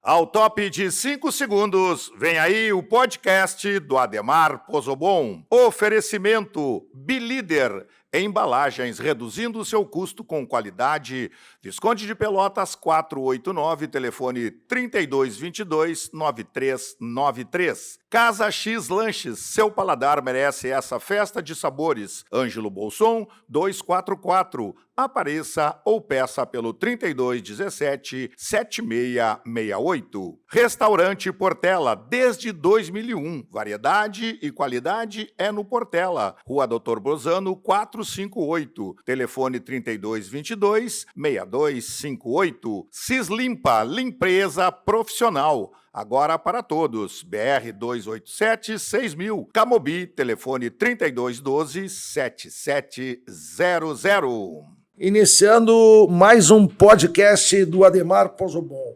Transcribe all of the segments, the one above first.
Ao top de 5 segundos, vem aí o podcast do Ademar Pozobon. Oferecimento Bilíder, embalagens reduzindo seu custo com qualidade. Visconde de Pelotas 489, telefone 3222-9393. Casa X Lanches, seu paladar merece essa festa de sabores. Ângelo Bolson 244. Apareça ou peça pelo 3217-7668. Restaurante Portela, desde 2001. Variedade e qualidade é no Portela. Rua Doutor Bozano, 458. Telefone 3222-6258. Cislimpa, limpeza profissional. Agora para todos, BR 287-6000, Camobi, telefone 3212-7700. Iniciando mais um podcast do Ademar Pozobon,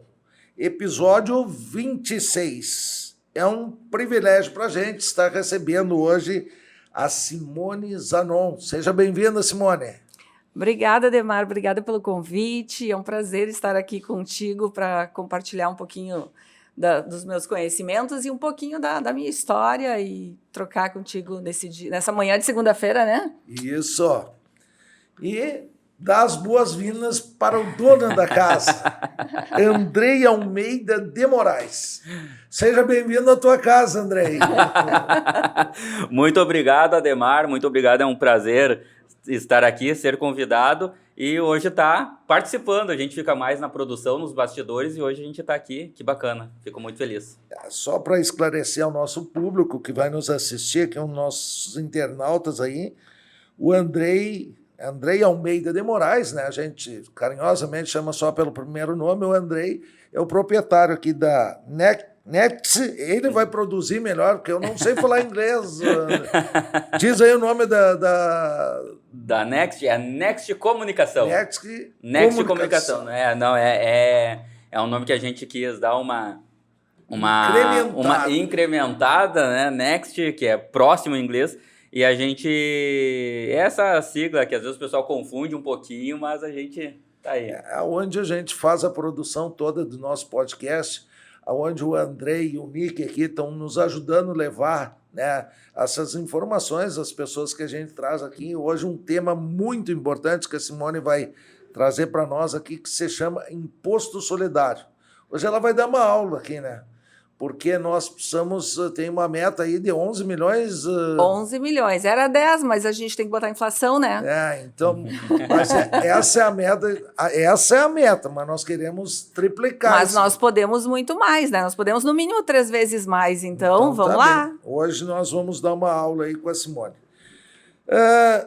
episódio 26. É um privilégio para a gente estar recebendo hoje a Simone Zanon. Seja bem-vinda, Simone. Obrigada, Ademar, obrigada pelo convite. É um prazer estar aqui contigo para compartilhar um pouquinho dos meus conhecimentos e um pouquinho da minha história e trocar contigo nessa manhã de segunda-feira, né? Isso. E dar as boas-vindas para o dono da casa, Andrei Almeida de Moraes. Seja bem-vindo à tua casa, Andrei. Muito obrigado, Ademar, muito obrigado, é um prazer estar aqui, ser convidado e hoje estar participando. A gente fica mais na produção, nos bastidores, e hoje a gente está aqui, que bacana, fico muito feliz. Só para esclarecer ao nosso público que vai nos assistir, que é os nossos internautas aí, o Andrei Almeida de Moraes, né? A gente carinhosamente chama só pelo primeiro nome. O Andrei é o proprietário aqui da Next. Ele vai produzir melhor, porque eu não sei falar inglês. Diz aí o nome Da Next, é Next Comunicação. Next Comunicação. É um nome que a gente quis dar uma incrementada, né? Next, que é próximo em inglês. E a gente... Essa sigla que às vezes o pessoal confunde um pouquinho, mas a gente tá aí. É onde a gente faz a produção toda do nosso podcast, onde o Andrei e o Nick aqui estão nos ajudando a levar, né, essas informações às pessoas que a gente traz aqui. Hoje um tema muito importante que a Simone vai trazer para nós aqui, que se chama Imposto Solidário. Hoje ela vai dar uma aula aqui, né? Porque nós precisamos, tem uma meta aí de 11 milhões... 11 milhões, era 10, mas a gente tem que botar inflação, né? Então, mas essa é a meta, mas nós queremos triplicar. Mas nós podemos muito mais, né? Nós podemos no mínimo 3 vezes mais, então vamos lá. Bem. Hoje nós vamos dar uma aula aí com a Simone.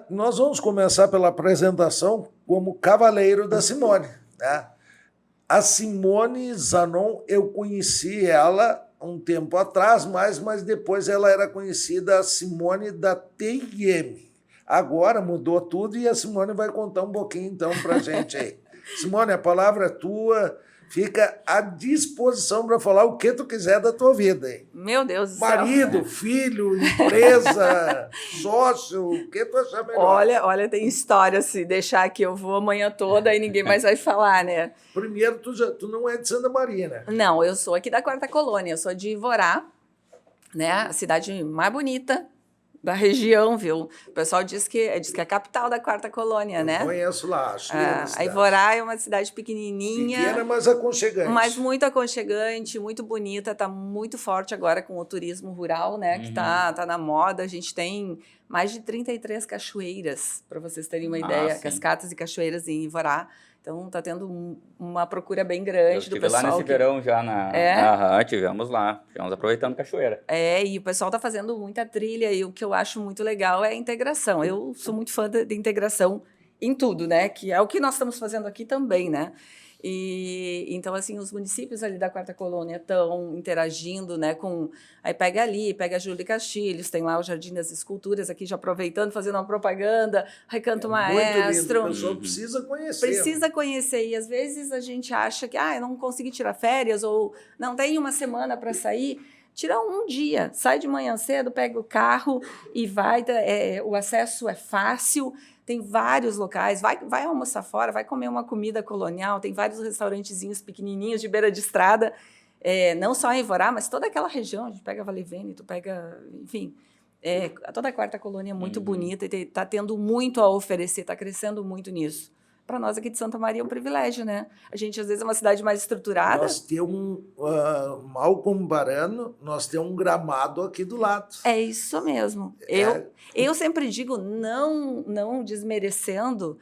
Nós vamos começar pela apresentação como cavaleiro da Simone, né? A Simone Zanon, eu conheci ela um tempo atrás, mas depois ela era conhecida a Simone da TIM. Agora mudou tudo e a Simone vai contar um pouquinho então para a gente aí. Simone, a palavra é tua, fica à disposição para falar o que tu quiser da tua vida aí. Meu Deus do céu. Marido, filho, empresa, sócio, o que tu achar melhor. Olha, tem história, se deixar aqui eu vou amanhã toda e ninguém mais vai falar, né? Primeiro, tu não é de Santa Maria, né? Não, eu sou aqui da Quarta Colônia, eu sou de Ivorá, né? A cidade mais bonita da região, viu? O pessoal diz que é a capital da Quarta Colônia, né? Eu conheço lá, acho. A Ivorá é uma cidade pequenininha. Pequena, mas aconchegante. Mas muito aconchegante, muito bonita, está muito forte agora com o turismo rural, né? Que tá na moda. A gente tem mais de 33 cachoeiras, para vocês terem uma ideia, sim. Cascatas e cachoeiras em Ivorá. Então, está tendo uma procura bem grande do pessoal. Lá nesse verão já tivemos lá. Estivemos aproveitando cachoeira. E o pessoal está fazendo muita trilha e o que eu acho muito legal é a integração. Eu sou muito fã de integração em tudo, né? Que é o que nós estamos fazendo aqui também, né? E então, assim, os municípios ali da Quarta Colônia estão interagindo, né, aí pega Júlio Castilhos, tem lá o Jardim das Esculturas, aqui já aproveitando, fazendo uma propaganda, Recanto Maestro. Muito lindo, o pessoal precisa conhecer. Precisa conhecer, e às vezes a gente acha que, eu não consegui tirar férias, ou não tem uma semana para sair. Tira um dia, sai de manhã cedo, pega o carro e vai, o acesso é fácil. Tem vários locais, vai almoçar fora, vai comer uma comida colonial, tem vários restaurantezinhos pequenininhos de beira de estrada. não só em Ivorá, mas toda aquela região, a gente pega Vale Vêneto, pega, enfim, toda a Quarta Colônia é muito bonita e está tendo muito a oferecer, está crescendo muito nisso. Para nós aqui de Santa Maria é um privilégio, né? A gente, às vezes, é uma cidade mais estruturada. Nós temos, mal comparando, nós temos um Gramado aqui do lado. É isso mesmo. Eu sempre digo, não desmerecendo,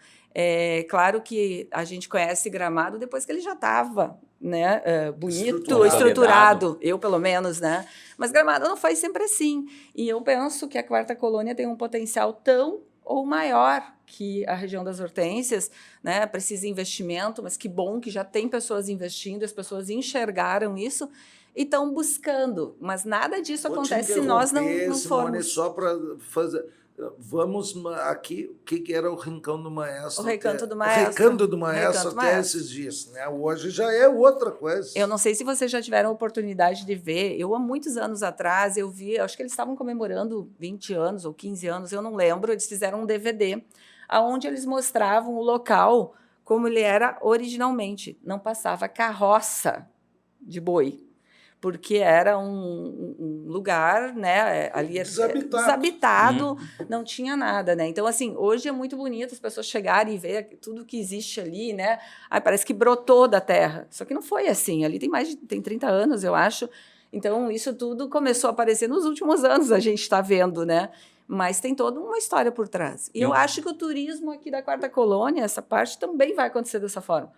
claro que a gente conhece Gramado depois que ele já estava, né, bonito, estruturado, eu pelo menos, né? Mas Gramado não foi sempre assim. E eu penso que a Quarta Colônia tem um potencial tão ou maior que a região das Hortênsias, né? Precisa de investimento, mas que bom que já tem pessoas investindo, as pessoas enxergaram isso e estão buscando. Mas nada disso acontece se nós não formos. Só para fazer... Vamos aqui, o que era o Rincão do Maestro? O Recanto do Maestro. O Recanto do Maestro até esses dias, né? Hoje já é outra coisa. Eu não sei se vocês já tiveram a oportunidade de ver. Eu, há muitos anos atrás, eu vi, acho que eles estavam comemorando 20 anos ou 15 anos, eu não lembro, eles fizeram um DVD onde eles mostravam o local como ele era originalmente. Não passava carroça de boi, porque era um lugar, né, ali desabitado, não tinha nada, né? Então, assim, hoje é muito bonito as pessoas chegarem e ver tudo que existe ali, né? Parece que brotou da terra. Só que não foi assim. Ali tem 30 anos, eu acho. Então, isso tudo começou a aparecer nos últimos anos, a gente está vendo, né? Mas tem toda uma história por trás. E eu acho que o turismo aqui da Quarta Colônia, essa parte também vai acontecer dessa forma.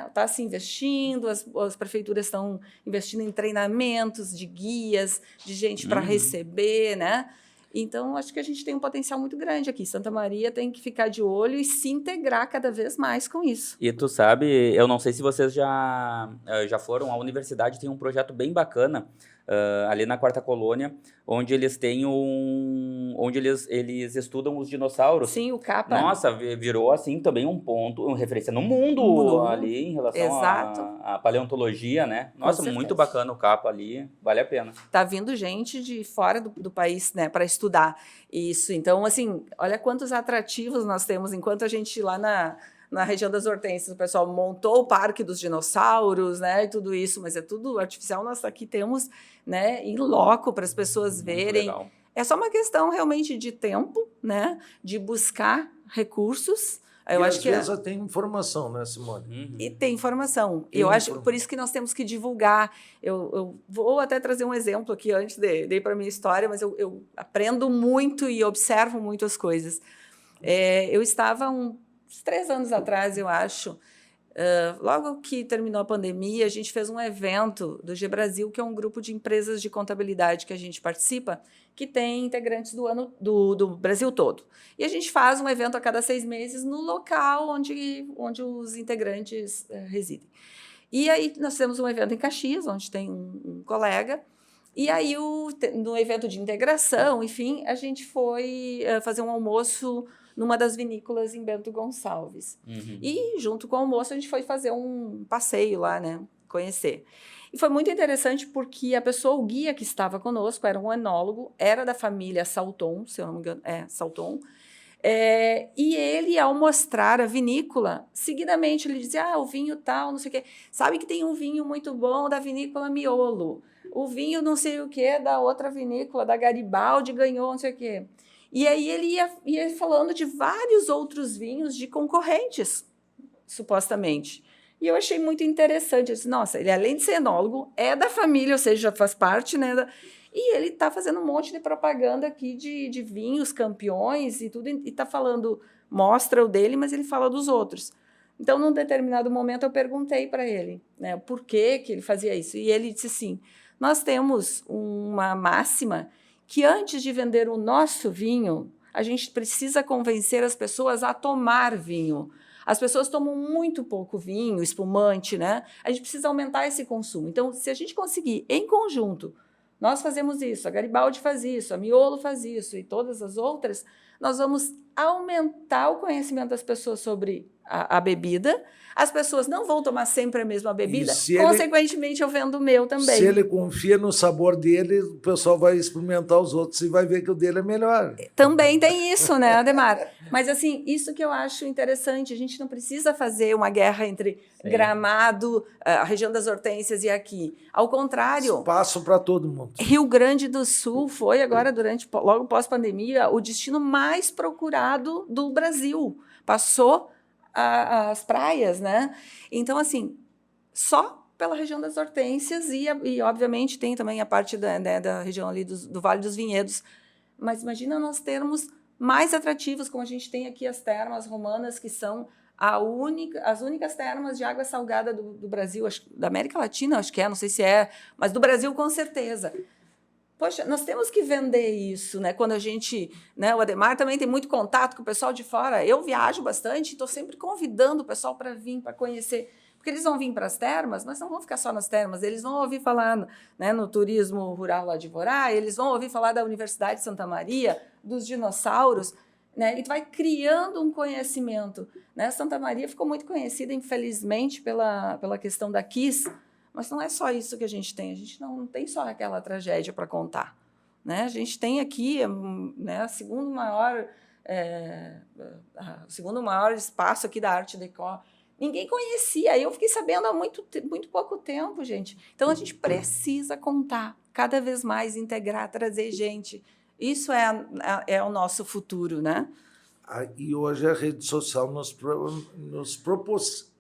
Está se investindo, as prefeituras estão investindo em treinamentos de guias, de gente para receber, né? Então, acho que a gente tem um potencial muito grande aqui. Santa Maria tem que ficar de olho e se integrar cada vez mais com isso. E tu sabe, eu não sei se vocês já foram, a universidade tem um projeto bem bacana, ali na Quarta Colônia, onde eles têm onde eles estudam os dinossauros. Sim, o CAPA. Nossa, virou assim também um ponto, uma referência no mundo ali em relação à paleontologia, né? Nossa, muito bacana o CAPA ali, vale a pena. Tá vindo gente de fora do país, né, para estudar isso. Então, assim, olha quantos atrativos nós temos, enquanto a gente lá na região das Hortênsias, o pessoal montou o Parque dos Dinossauros, né, e tudo isso, mas é tudo artificial. Nós aqui temos, né, em loco para as pessoas verem. Legal. É só uma questão realmente de tempo, né, de buscar recursos. Eu acho às vezes tem informação, né, Simone? E tem informação. Eu acho por isso que nós temos que divulgar. Eu vou até trazer um exemplo aqui antes de ir para a minha história, mas eu aprendo muito e observo muito as coisas. Eu estava uns 3 anos atrás, eu acho, logo que terminou a pandemia, a gente fez um evento do G-Brasil, que é um grupo de empresas de contabilidade que a gente participa, que tem integrantes do Brasil todo. E a gente faz um evento a cada 6 meses no local onde os integrantes residem. E aí nós temos um evento em Caxias, onde tem um colega, e aí no evento de integração, enfim, a gente foi fazer um almoço numa das vinícolas em Bento Gonçalves. E, junto com o almoço, a gente foi fazer um passeio lá, né? Conhecer. E foi muito interessante porque o guia que estava conosco, era um enólogo, era da família Salton, se eu não me engano, Salton. E ele, ao mostrar a vinícola, seguidamente ele dizia, o vinho tal, não sei o quê. Sabe que tem um vinho muito bom da vinícola Miolo. O vinho não sei o quê da outra vinícola, da Garibaldi, ganhou não sei o quê. E aí ele ia falando de vários outros vinhos de concorrentes, supostamente. E eu achei muito interessante. Eu disse, nossa, ele além de ser enólogo, é da família, ou seja, faz parte, né? E ele está fazendo um monte de propaganda aqui de vinhos, campeões e tudo, e está falando, mostra o dele, mas ele fala dos outros. Então, num determinado momento, eu perguntei para ele, né, por que ele fazia isso. E ele disse assim, nós temos uma máxima que antes de vender o nosso vinho, a gente precisa convencer as pessoas a tomar vinho. As pessoas tomam muito pouco vinho, espumante, né? A gente precisa aumentar esse consumo. Então, se a gente conseguir, em conjunto, nós fazemos isso, a Garibaldi faz isso, a Miolo faz isso e todas as outras, nós vamos aumentar o conhecimento das pessoas sobre a bebida, as pessoas não vão tomar sempre a mesma bebida, se consequentemente eu vendo o meu também. Se ele confia no sabor dele, o pessoal vai experimentar os outros e vai ver que o dele é melhor. Também tem isso, né, Ademar? Mas, assim, isso que eu acho interessante, a gente não precisa fazer uma guerra entre Gramado, a região das Hortênsias e aqui. Ao contrário... Espaço para todo mundo. Rio Grande do Sul foi agora, logo pós-pandemia, o destino mais procurado do Brasil. Passou as praias, né? Então, assim, só pela região das Hortênsias e obviamente, tem também a parte da região ali do Vale dos Vinhedos. Mas imagina nós termos mais atrativos, como a gente tem aqui as termas romanas, que são as únicas termas de água salgada do Brasil, da América Latina, acho que não sei se é, mas do Brasil com certeza. Poxa, nós temos que vender isso, né? Quando a gente... Né, o Ademar também tem muito contato com o pessoal de fora. Eu viajo bastante, estou sempre convidando o pessoal para vir, para conhecer. Porque eles vão vir para as termas, mas não vão ficar só nas termas. Eles vão ouvir falar, né, no turismo rural lá de Vorá, eles vão ouvir falar da Universidade de Santa Maria, dos dinossauros, né? E vai criando um conhecimento. Né? Santa Maria ficou muito conhecida, infelizmente, pela questão da Kiss. Mas não é só isso que a gente tem não tem só aquela tragédia para contar. Né? A gente tem aqui, né, o segundo maior espaço aqui da Arte Déco. Ninguém conhecia, eu fiquei sabendo há muito pouco tempo, gente. Então, a gente precisa contar, cada vez mais integrar, trazer gente. Isso é o nosso futuro, né? E hoje a rede social nos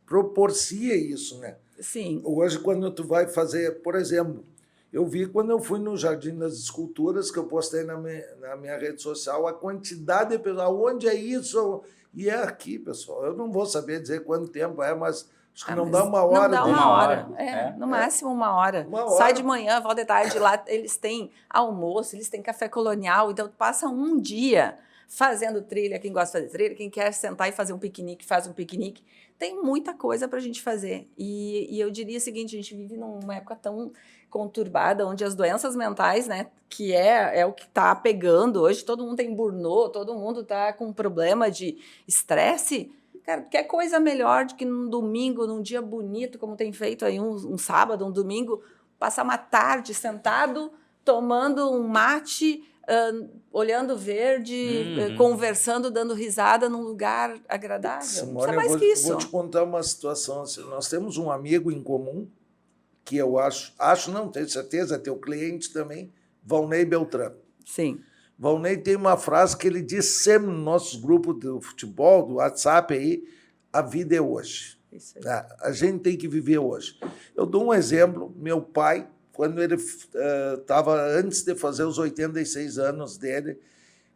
propicia isso, né? Sim. Hoje, quando tu vai fazer, por exemplo, eu vi quando eu fui no Jardim das Esculturas, que eu postei na minha rede social, a quantidade de pessoas, onde é isso? E é aqui, pessoal. Eu não vou saber dizer quanto tempo é, mas acho que não dá uma hora. Não dá uma hora. No máximo uma hora. Sai de manhã, volta de tarde, lá eles têm almoço, eles têm café colonial, então passa um dia fazendo trilha, quem gosta de fazer trilha, quem quer sentar e fazer um piquenique, faz um piquenique. Tem muita coisa para a gente fazer. E eu diria o seguinte, a gente vive numa época tão conturbada, onde as doenças mentais, né, que é o que está pegando hoje, todo mundo tem burnout, todo mundo está com problema de estresse. Cara, quer coisa melhor do que num domingo, num dia bonito, como tem feito aí um sábado, um domingo, passar uma tarde sentado, tomando um mate, olhando verde, conversando, dando risada num lugar agradável. Simone, não mais que isso. Vou te contar uma situação assim. Nós temos um amigo em comum, que eu acho não, tenho certeza, é teu cliente também, Valnei Beltrão. Sim. Valnei tem uma frase que ele diz sempre no nosso grupo do futebol, do WhatsApp aí, a vida é hoje. Isso aí. A gente tem que viver hoje. Eu dou um exemplo, meu pai, quando ele estava, antes de fazer os 86 anos dele,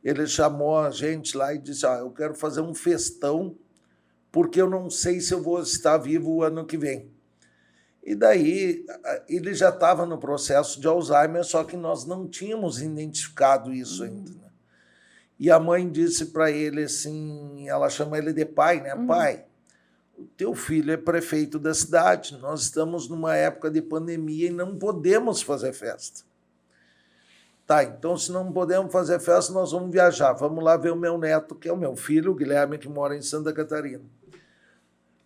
ele chamou a gente lá e disse, eu quero fazer um festão, porque eu não sei se eu vou estar vivo o ano que vem. E daí, ele já estava no processo de Alzheimer, só que nós não tínhamos identificado isso ainda. Né? E a mãe disse para ele assim, ela chama ele de pai, né? Pai, o teu filho é prefeito da cidade, nós estamos numa época de pandemia e não podemos fazer festa. Tá, então se não podemos fazer festa, nós vamos viajar, vamos lá ver o meu neto, que é o meu filho, o Guilherme, que mora em Santa Catarina.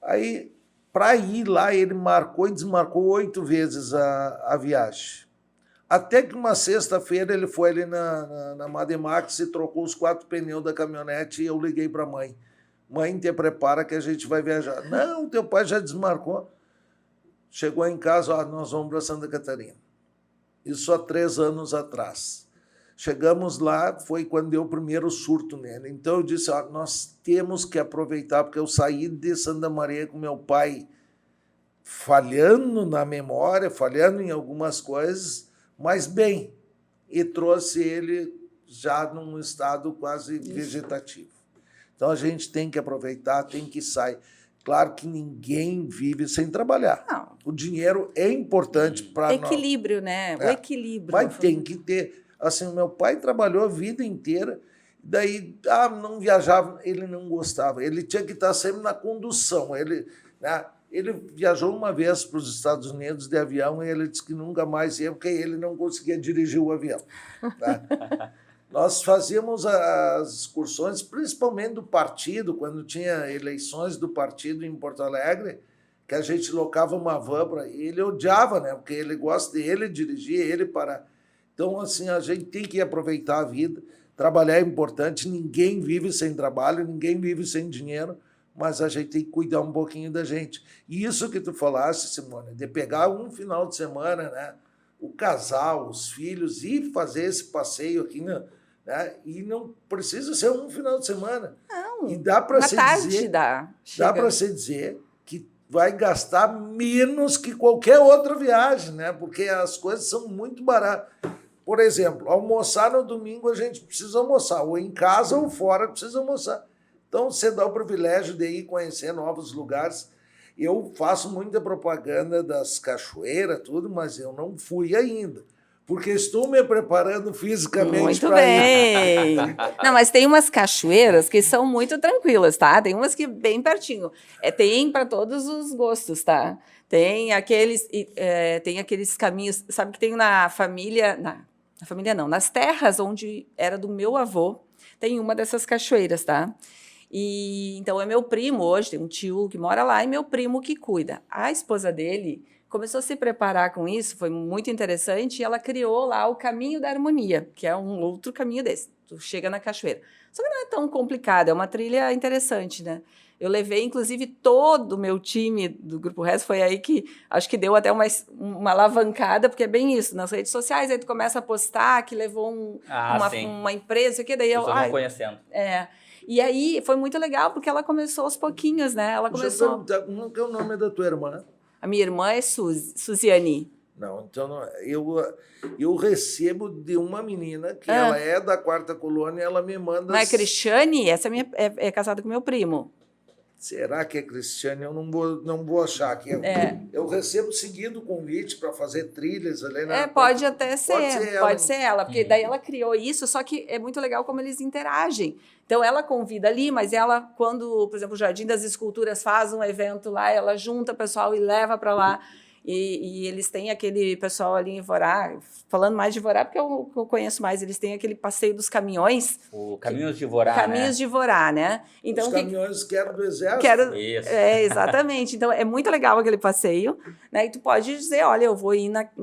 Aí, para ir lá, ele marcou e desmarcou 8 vezes a viagem. Até que uma sexta-feira ele foi ali na Mademax e trocou os 4 pneus da caminhonete e eu liguei para a mãe. Mãe, te prepara que a gente vai viajar. Não, teu pai já desmarcou. Chegou em casa, nós vamos para Santa Catarina. Isso há 3 anos atrás. Chegamos lá, foi quando deu o primeiro surto nele. Então eu disse, nós temos que aproveitar, porque eu saí de Santa Maria com meu pai falhando na memória, falhando em algumas coisas, mas bem, e trouxe ele já num estado quase vegetativo. Então a gente tem que aproveitar, tem que sair. Claro que ninguém vive sem trabalhar. Não. O dinheiro é importante para nós. Equilíbrio, né? O equilíbrio. Mas tem que ter. Assim, meu pai trabalhou a vida inteira, daí não viajava, ele não gostava. Ele tinha que estar sempre na condução. Ele viajou uma vez para os Estados Unidos de avião e ele disse que nunca mais ia, porque ele não conseguia dirigir o avião. Tá? Nós fazíamos as excursões, principalmente do partido, quando tinha eleições do partido em Porto Alegre, que a gente locava uma van para ele. Ele odiava, né? Porque ele gosta dele dirigir, ele para. Então, assim, a gente tem que aproveitar a vida. Trabalhar é importante, ninguém vive sem trabalho, ninguém vive sem dinheiro, mas a gente tem que cuidar um pouquinho da gente. E isso que tu falaste, Simone, de pegar um final de semana, né? O casal, os filhos, e fazer esse passeio aqui, né? E não precisa ser um final de semana. Não, e dá para se dizer, dá para se dizer que vai gastar menos que qualquer outra viagem, né? Porque as coisas são muito baratas. Por exemplo, almoçar no domingo a gente precisa almoçar, ou em casa ou fora precisa almoçar. Então, você dá o privilégio de ir conhecer novos lugares. Eu faço muita propaganda das cachoeiras, tudo, mas eu não fui ainda, porque estou me preparando fisicamente para ir. Muito bem. Não, mas tem umas cachoeiras que são muito tranquilas, tá? Tem umas que bem pertinho. Tem para todos os gostos, tá? Tem aqueles caminhos, sabe que tem na família, na família não, nas terras onde era do meu avô, tem uma dessas cachoeiras, tá? E então é meu primo hoje, tem um tio que mora lá e meu primo que cuida. A esposa dele começou a se preparar com isso, foi muito interessante, e ela criou lá o Caminho da Harmonia, que é um outro caminho desse. Tu chega na cachoeira. Só que não é tão complicado, é uma trilha interessante, né? Eu levei, inclusive, todo o meu time do Grupo Rezo, foi aí que acho que deu até uma alavancada, porque é bem isso, nas redes sociais, aí tu começa a postar que levou uma empresa, que daí eu não conhecendo. E aí foi muito legal, porque ela começou aos pouquinhos, né? Ela começou... Deixa eu perguntar, como que é o nome da tua irmã? A minha irmã é Suziane. Não, então não, eu recebo de uma menina que ela é da Quarta Colônia, ela me manda... Não é Cristiane? Essa é casada com meu primo. Será que é Cristiane? Eu não vou achar aqui. Eu recebo seguido o convite para fazer trilhas ali, né? Pode até ser. Pode ser ela, porque daí ela criou isso, só que é muito legal como eles interagem. Então, ela convida ali, mas ela, quando, por exemplo, o Jardim das Esculturas faz um evento lá, ela junta o pessoal e leva para lá. E eles têm aquele pessoal ali em Vorá, falando mais de Vorá, porque eu conheço mais, eles têm aquele passeio dos caminhões. O Caminhos de Vorá, Caminhos de Vorá, né? Então, os caminhões que eram do exército. Isso. Exatamente. Então, é muito legal aquele passeio, né? E tu pode dizer, olha,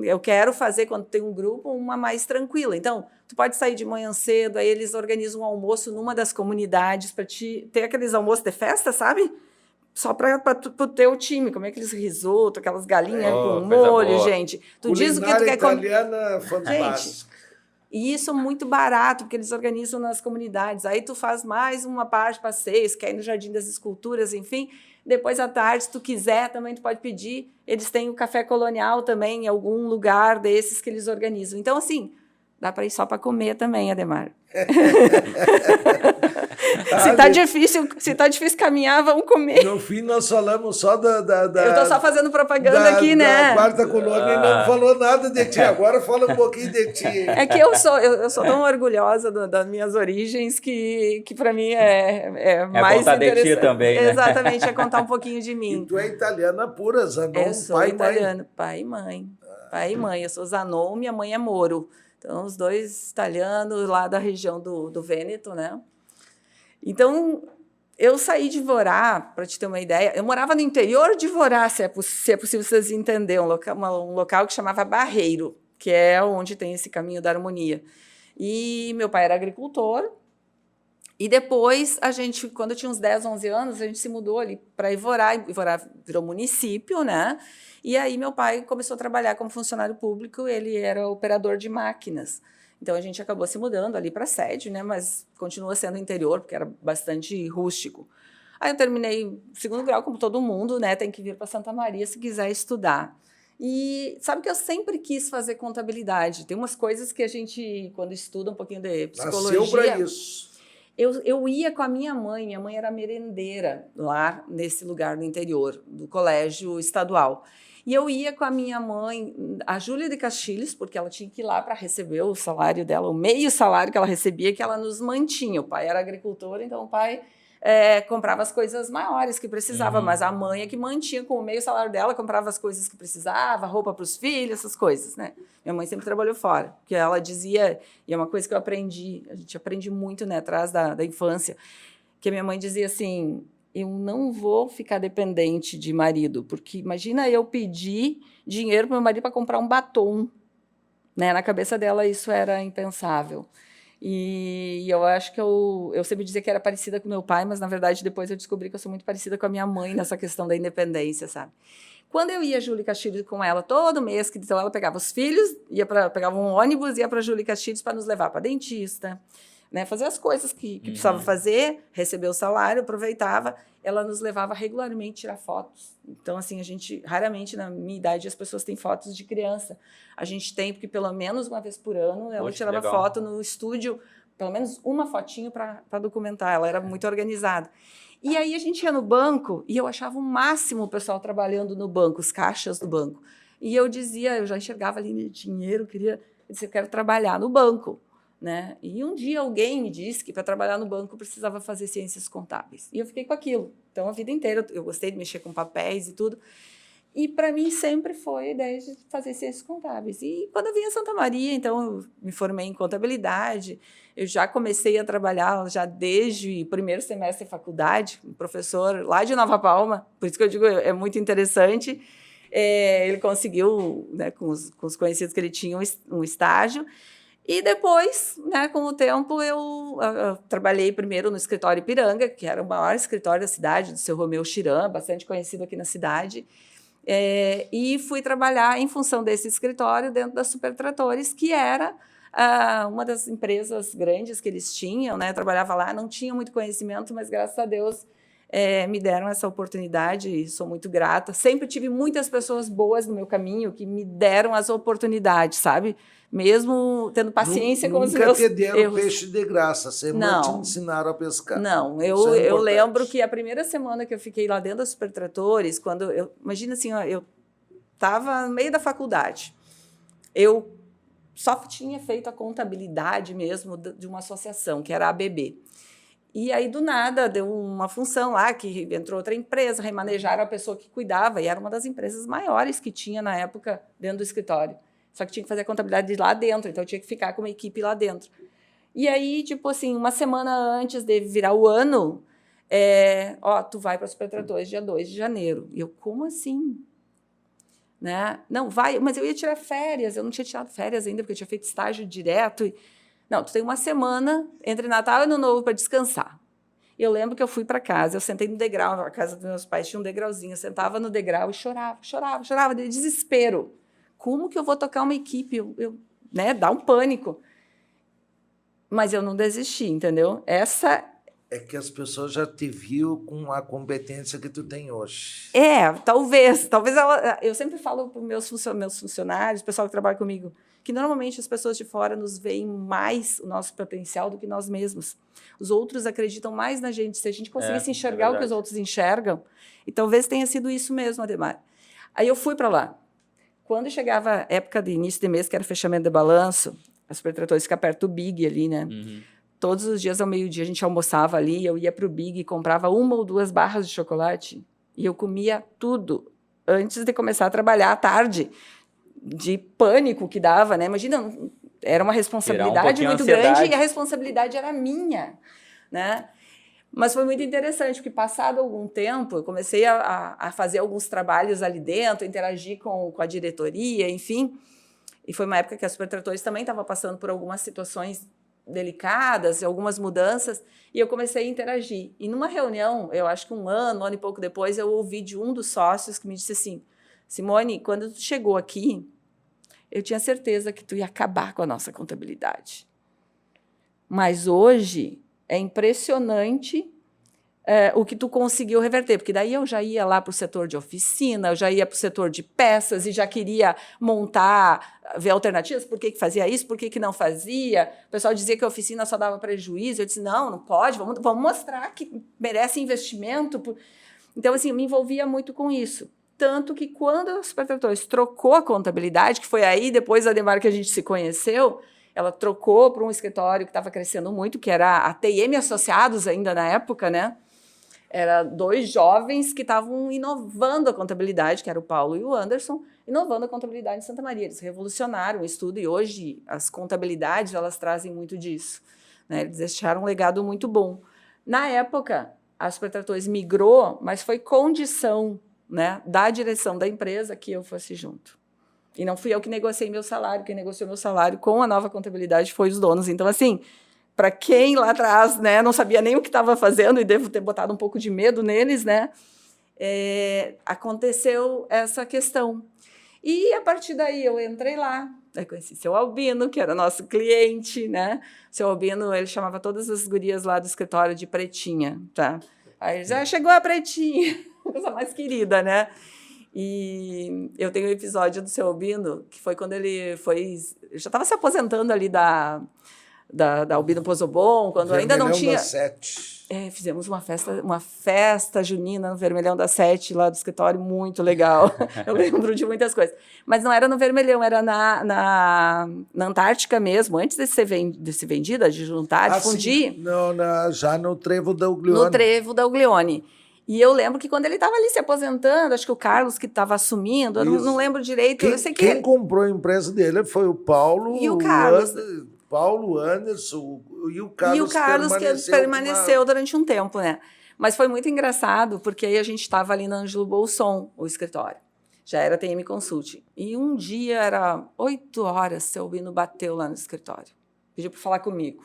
eu quero fazer, quando tem um grupo, uma mais tranquila. Então, tu pode sair de manhã cedo, aí eles organizam um almoço numa das comunidades para ter aqueles almoços de festa, sabe? Só para o teu time, comer aqueles risoto, aquelas galinhas com molho, boa. Gente. Tu diz o que tu quer comer. Italiana fantástica. E isso é muito barato, porque eles organizam nas comunidades. Aí tu faz mais uma parte de passeios, que é no Jardim das Esculturas, enfim. Depois, à tarde, se tu quiser, também tu pode pedir. Eles têm o café colonial também, em algum lugar desses que eles organizam. Então, assim, dá para ir só para comer também, Ademar. Se tá difícil caminhar, vamos comer. No fim, nós falamos só Eu tô só fazendo propaganda aqui, né? Da Quarta Colônia e não falou nada de ti. Agora fala um pouquinho de ti. É que eu sou tão orgulhosa das minhas origens que para mim é mais contar de ti também, né? Exatamente, é contar um pouquinho de mim. E tu é italiana pura, Zanon, eu sou pai italiana, pai e mãe. Pai e mãe. Eu sou Zanon, minha mãe é Moro. Então, os dois italianos lá da região do Vêneto, né? Então, eu saí de Vorá, para te ter uma ideia, eu morava no interior de Vorá, se é possível vocês entenderem, um local que chamava Barreiro, que é onde tem esse Caminho da Harmonia. E meu pai era agricultor, e depois, quando eu tinha uns 10, 11 anos, a gente se mudou ali para Ivorá. Ivorá virou município, né? E aí meu pai começou a trabalhar como funcionário público, ele era operador de máquinas. Então a gente acabou se mudando ali para a sede, né? Mas continua sendo interior, porque era bastante rústico. Aí eu terminei segundo grau, como todo mundo, né? Tem que vir para Santa Maria se quiser estudar. E sabe que eu sempre quis fazer contabilidade. Tem umas coisas que a gente, quando estuda um pouquinho de psicologia... Nasceu para isso. Eu ia com a minha mãe era merendeira lá nesse lugar no interior, do colégio estadual. E eu ia com a minha mãe, a Júlia de Castilhos, porque ela tinha que ir lá para receber o salário dela, o meio salário que ela recebia, que ela nos mantinha. O pai era agricultor, então o pai comprava as coisas maiores que precisava, mas a mãe é que mantinha com o meio salário dela, comprava as coisas que precisava, roupa para os filhos, essas coisas, né? Minha mãe sempre trabalhou fora, porque ela dizia, e é uma coisa que eu aprendi, a gente aprende muito, né, atrás da infância, que a minha mãe dizia assim, eu não vou ficar dependente de marido, porque imagina eu pedir dinheiro para meu marido para comprar um batom, né? Na cabeça dela isso era impensável. E eu acho que eu sempre dizia que era parecida com meu pai, mas, na verdade, depois eu descobri que eu sou muito parecida com a minha mãe nessa questão da independência, sabe? Quando eu ia a Júlia Castilhos com ela todo mês, então ela pegava os filhos, pegava um ônibus, ia para a Júlia Castilhos para nos levar para dentista, né? Fazer as coisas que precisava fazer, receber o salário, aproveitava. Ela nos levava regularmente tirar fotos. Então, assim, a gente, raramente, na minha idade, as pessoas têm fotos de criança. A gente tem, porque pelo menos uma vez por ano, ela tirava foto no estúdio, pelo menos uma fotinho para documentar. Ela era muito organizada. E aí a gente ia no banco e eu achava o máximo o pessoal trabalhando no banco, os caixas do banco. E eu dizia, eu já enxergava ali dinheiro, eu disse, eu quero trabalhar no banco. Né? E um dia alguém me disse que para trabalhar no banco precisava fazer ciências contábeis. E eu fiquei com aquilo. Então, a vida inteira eu gostei de mexer com papéis e tudo. E para mim sempre foi a ideia de fazer ciências contábeis. E quando eu vim a Santa Maria, então eu me formei em contabilidade. Eu já comecei a trabalhar já desde o primeiro semestre de faculdade, um professor lá de Nova Palma. Por isso que eu digo, é muito interessante. Ele conseguiu, né, com os conhecidos que ele tinha, um estágio. E depois, né, com o tempo, eu trabalhei primeiro no escritório Ipiranga, que era o maior escritório da cidade, do seu Romeu Chiram, bastante conhecido aqui na cidade. E fui trabalhar em função desse escritório dentro da Supertratores, que era uma das empresas grandes que eles tinham, né? Eu trabalhava lá, não tinha muito conhecimento, mas graças a Deus me deram essa oportunidade e sou muito grata. Sempre tive muitas pessoas boas no meu caminho que me deram as oportunidades, sabe? Mesmo tendo paciência com os meus Nunca te deram erros. peixe de graça, sempre te ensinaram a pescar. Não, Isso é eu importante. lembro que a primeira semana que eu fiquei lá dentro da Supertratores, imagina assim, ó, eu estava no meio da faculdade, eu só tinha feito a contabilidade mesmo de uma associação, que era a ABB. E aí, do nada, deu uma função lá, que entrou outra empresa, remanejaram a pessoa que cuidava, e era uma das empresas maiores que tinha na época dentro do escritório. Só que tinha que fazer a contabilidade lá dentro, então eu tinha que ficar com uma equipe lá dentro. E aí, tipo assim, uma semana antes de virar o ano, tu vai para os Supertratores dia 2 de janeiro. E eu, como assim? Né? Não, vai, mas eu ia tirar férias, eu não tinha tirado férias ainda, porque eu tinha feito estágio direto. Não, tu tem uma semana entre Natal e Ano Novo para descansar. Eu lembro que eu fui para casa, eu sentei no degrau, a casa dos meus pais tinha um degrauzinho, eu sentava no degrau e chorava de desespero. Como que eu vou tocar uma equipe? Né, dá um pânico. Mas eu não desisti, entendeu? É que as pessoas já te viu com a competência que tu tem hoje. Talvez eu sempre falo para os meus funcionários, o pessoal que trabalha comigo, que normalmente as pessoas de fora nos veem mais o nosso potencial do que nós mesmos. Os outros acreditam mais na gente. Se a gente conseguisse enxergar o que os outros enxergam, e talvez tenha sido isso mesmo, Ademar. Aí eu fui para lá. Quando chegava a época de início de mês, que era fechamento de balanço, as Supertratores ficam perto do Big ali, né? Uhum. Todos os dias ao meio-dia a gente almoçava ali, eu ia para o Big e comprava 1 ou 2 barras de chocolate e eu comia tudo antes de começar a trabalhar à tarde, de pânico que dava, né? Imagina, era uma responsabilidade muito grande e a responsabilidade era minha, né? Mas foi muito interessante, porque passado algum tempo, eu comecei a fazer alguns trabalhos ali dentro, interagir com a diretoria, enfim. E foi uma época que a Supertratores também estava passando por algumas situações delicadas, algumas mudanças, e eu comecei a interagir. E numa reunião, eu acho que um ano e pouco depois, eu ouvi de um dos sócios que me disse assim, Simone, quando tu chegou aqui, eu tinha certeza que tu ia acabar com a nossa contabilidade. Mas hoje é impressionante o que tu conseguiu reverter, porque daí eu já ia lá para o setor de oficina, eu já ia para o setor de peças e já queria montar, ver alternativas, por que fazia isso, por que não fazia. O pessoal dizia que a oficina só dava prejuízo, eu disse, não pode, vamos mostrar que merece investimento. Então, assim, eu me envolvia muito com isso. Tanto que quando a Supertratores trocou a contabilidade, que foi aí, depois da Ademar que a gente se conheceu, ela trocou para um escritório que estava crescendo muito, que era a TM Associados ainda na época, né? Era 2 jovens que estavam inovando a contabilidade, que era o Paulo e o Anderson, inovando a contabilidade em Santa Maria. Eles revolucionaram o estudo e hoje as contabilidades elas trazem muito disso, né? Eles deixaram um legado muito bom. Na época, a Supertratores migrou, mas foi condição, né, da direção da empresa que eu fosse junto. E não fui eu que negociei meu salário, quem negociou meu salário com a nova contabilidade foi os donos. Então, assim, para quem lá atrás, né, não sabia nem o que estava fazendo e devo ter botado um pouco de medo neles, né, aconteceu essa questão. E a partir daí eu entrei lá, aí conheci seu Albino, que era nosso cliente, né? Seu Albino, ele chamava todas as gurias lá do escritório de Pretinha, tá? Aí já chegou a Pretinha, coisa mais querida, né? E eu tenho um episódio do seu Albino, que foi quando ele já estava se aposentando ali da Albino Pozobon, quando ainda não tinha... Da 7. Fizemos uma festa junina no Vermelhão da 7, lá do escritório, muito legal. Eu lembro de muitas coisas. Mas não era no Vermelhão, era na Antártica mesmo, antes de ser vendida, de juntar, de fundir. Sim. Não, já no Trevo da Uglione. No Trevo da Uglione. E eu lembro que quando ele estava ali se aposentando, acho que o Carlos que estava assumindo, eu não lembro direito. Eu sei que quem comprou a empresa dele foi o Paulo e o Carlos. Paulo Anderson e o Carlos. E o Carlos que permaneceu durante um tempo, né? Mas foi muito engraçado, porque aí a gente estava ali na Ângelo Bolson, o escritório. Já era TM Consult. E um dia, era 8 horas, seu Albino bateu lá no escritório. Pediu para falar comigo.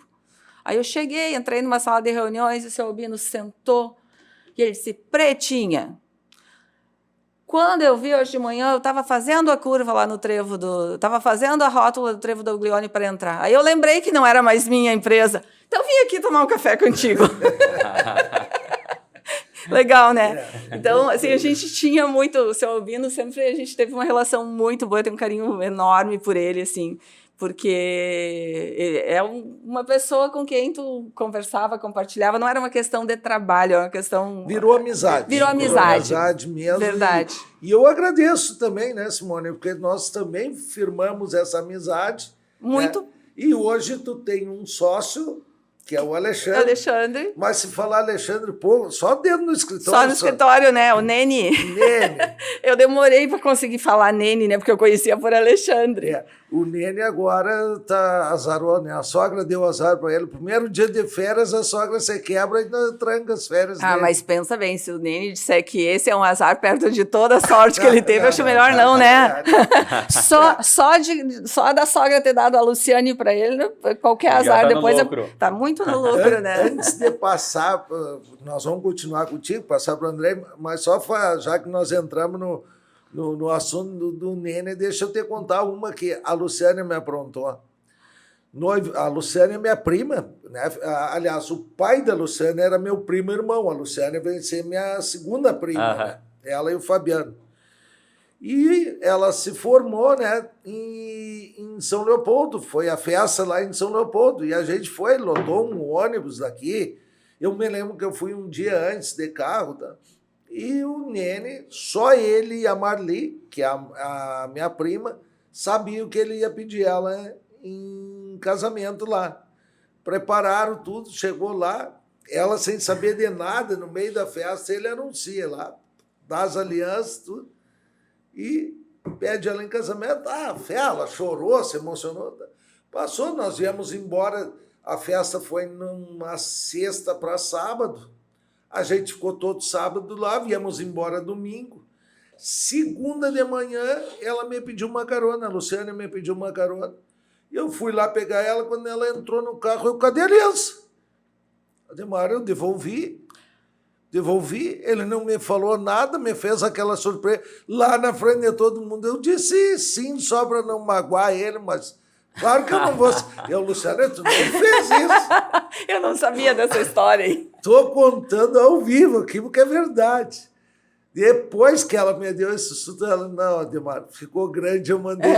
Aí eu cheguei, entrei numa sala de reuniões e o seu Albino sentou e ele disse, Pretinha, quando eu vi hoje de manhã, eu estava fazendo a curva lá no trevo estava fazendo a rótula do Trevo da Uglione para entrar. Aí eu lembrei que não era mais minha empresa. Então eu vim aqui tomar um café contigo. Legal, né? Então, assim, a gente tinha muito... O seu Albino, sempre a gente teve uma relação muito boa, eu tenho um carinho enorme por ele, assim, porque é uma pessoa com quem tu conversava, compartilhava, não era uma questão de trabalho, era uma questão... Virou amizade. Virou amizade. Virou amizade mesmo. Verdade. E eu agradeço também, né, Simone, porque nós também firmamos essa amizade. Muito. Né? E hoje tu tem um sócio, que é o Alexandre. Alexandre. Mas se falar Alexandre, pô, só dentro do escritório. Só no escritório, né? O Nene. Nene. Eu demorei para conseguir falar Nene, né? Porque eu conhecia por Alexandre. O Nene agora tá azarou, né? A sogra deu azar para ele. Primeiro dia de férias, a sogra se quebra e ainda tranca as férias dele. Mas pensa bem, se o Nene disser que esse é um azar perto de toda a sorte que ele teve, eu acho melhor não, né? Só da sogra ter dado a Luciane para ele, qualquer azar tá depois... Tá muito no lucro, né? Antes de passar, nós vamos continuar contigo, passar para o André, mas só já que nós entramos no assunto do Nene, deixa eu te contar uma que a Luciane me aprontou. A Luciane é minha prima, né? Aliás, o pai da Luciane era meu primo irmão. A Luciane veio ser minha segunda prima, né? Ela e o Fabiano. E ela se formou, né, em São Leopoldo, foi a festa lá em São Leopoldo, e a gente lotou um ônibus daqui. Eu me lembro que eu fui um dia antes de carro, tá? E o Nene, só ele e a Marli, que é a minha prima, sabiam que ele ia pedir ela em casamento lá. Prepararam tudo, chegou lá, ela sem saber de nada, no meio da festa, ele anuncia lá, dá as alianças, tudo, e pede ela em casamento. Ela chorou, se emocionou. Passou, nós viemos embora, a festa foi numa sexta para sábado, a gente ficou todo sábado lá, viemos embora domingo. Segunda de manhã, ela me pediu uma carona, a Luciane me pediu uma carona. Eu fui lá pegar ela, quando ela entrou no carro, cadê a aliança? Ademar, eu devolvi, ele não me falou nada, me fez aquela surpresa lá na frente de todo mundo. Eu disse sim, só para não magoar ele, mas claro que eu não vou... Eu, Luciana, tu não fez isso. Eu não sabia dessa história aí. Estou contando ao vivo aqui, porque é verdade. Depois que ela me deu esse susto, ela, não, Ademar, ficou grande, eu mandei.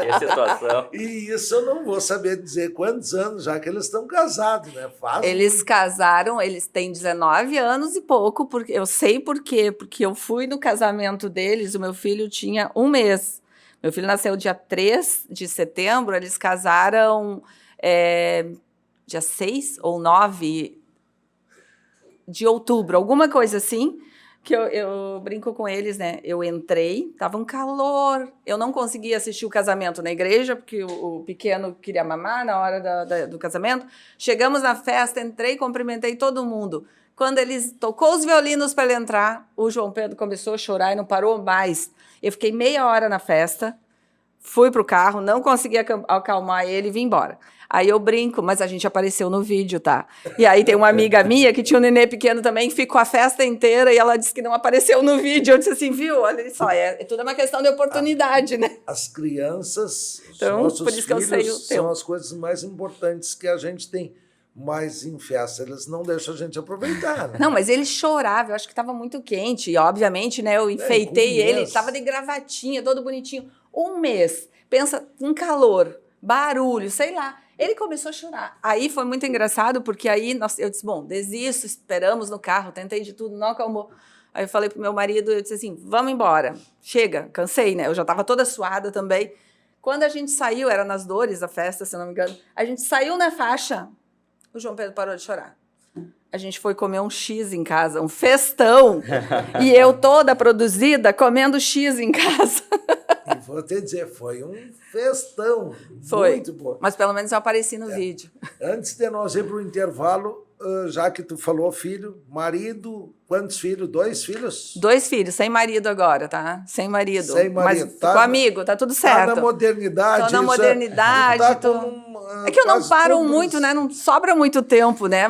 Que situação. E isso eu não vou saber dizer quantos anos, já que eles estão casados, né? Eles casaram, eles têm 19 anos e pouco, porque eu sei por quê, porque eu fui no casamento deles, o meu filho tinha 1 mês. Meu filho nasceu dia 3 de setembro, eles casaram dia 6 ou 9. de outubro, alguma coisa assim, que eu brinco com eles, né? Eu entrei, tava um calor, eu não conseguia assistir o casamento na igreja, porque o pequeno queria mamar na hora do casamento. Chegamos na festa, entrei, cumprimentei todo mundo. Quando eles tocou os violinos para ele entrar, o João Pedro começou a chorar e não parou mais. Eu fiquei meia hora na festa, fui pro carro, não consegui acalmar ele e vim embora. Aí eu brinco, mas a gente apareceu no vídeo, tá? E aí tem uma amiga minha que tinha um nenê pequeno também, que ficou a festa inteira e ela disse que não apareceu no vídeo. Eu disse assim, viu? Olha só, tudo uma questão de oportunidade, né? As crianças, Então, os nossos por isso que eu sei o filhos, teu. são as coisas mais importantes que a gente tem. Mas em festa, eles não deixam a gente aproveitar, né? Não, mas ele chorava, eu acho que estava muito quente. E, obviamente, né, eu enfeitei ele, estava de gravatinha, todo bonitinho. Um mês, pensa, um calor, barulho, sei lá. Ele começou a chorar. Aí foi muito engraçado, porque aí eu disse, bom, desisto, esperamos no carro, tentei de tudo, não acalmou. Aí eu falei pro meu marido, eu disse assim, vamos embora, chega, cansei, né? Eu já estava toda suada também. Quando a gente saiu, era nas Dores da festa, se eu não me engano, a gente saiu na faixa, o João Pedro parou de chorar. A gente foi comer um X em casa, um festão. E eu toda produzida comendo X em casa. E vou te dizer, foi um festão. Foi. Muito bom. Mas pelo menos eu apareci no vídeo. Antes de nós ir para o intervalo, já que tu falou filho, marido, quantos filhos? 2 filhos? 2 filhos, sem marido agora, tá? Sem marido. Sem marido. Mas ficou amigo, tá tudo certo. Tá na modernidade. Tô na modernidade. É que eu não paro muito, né? Não sobra muito tempo, né?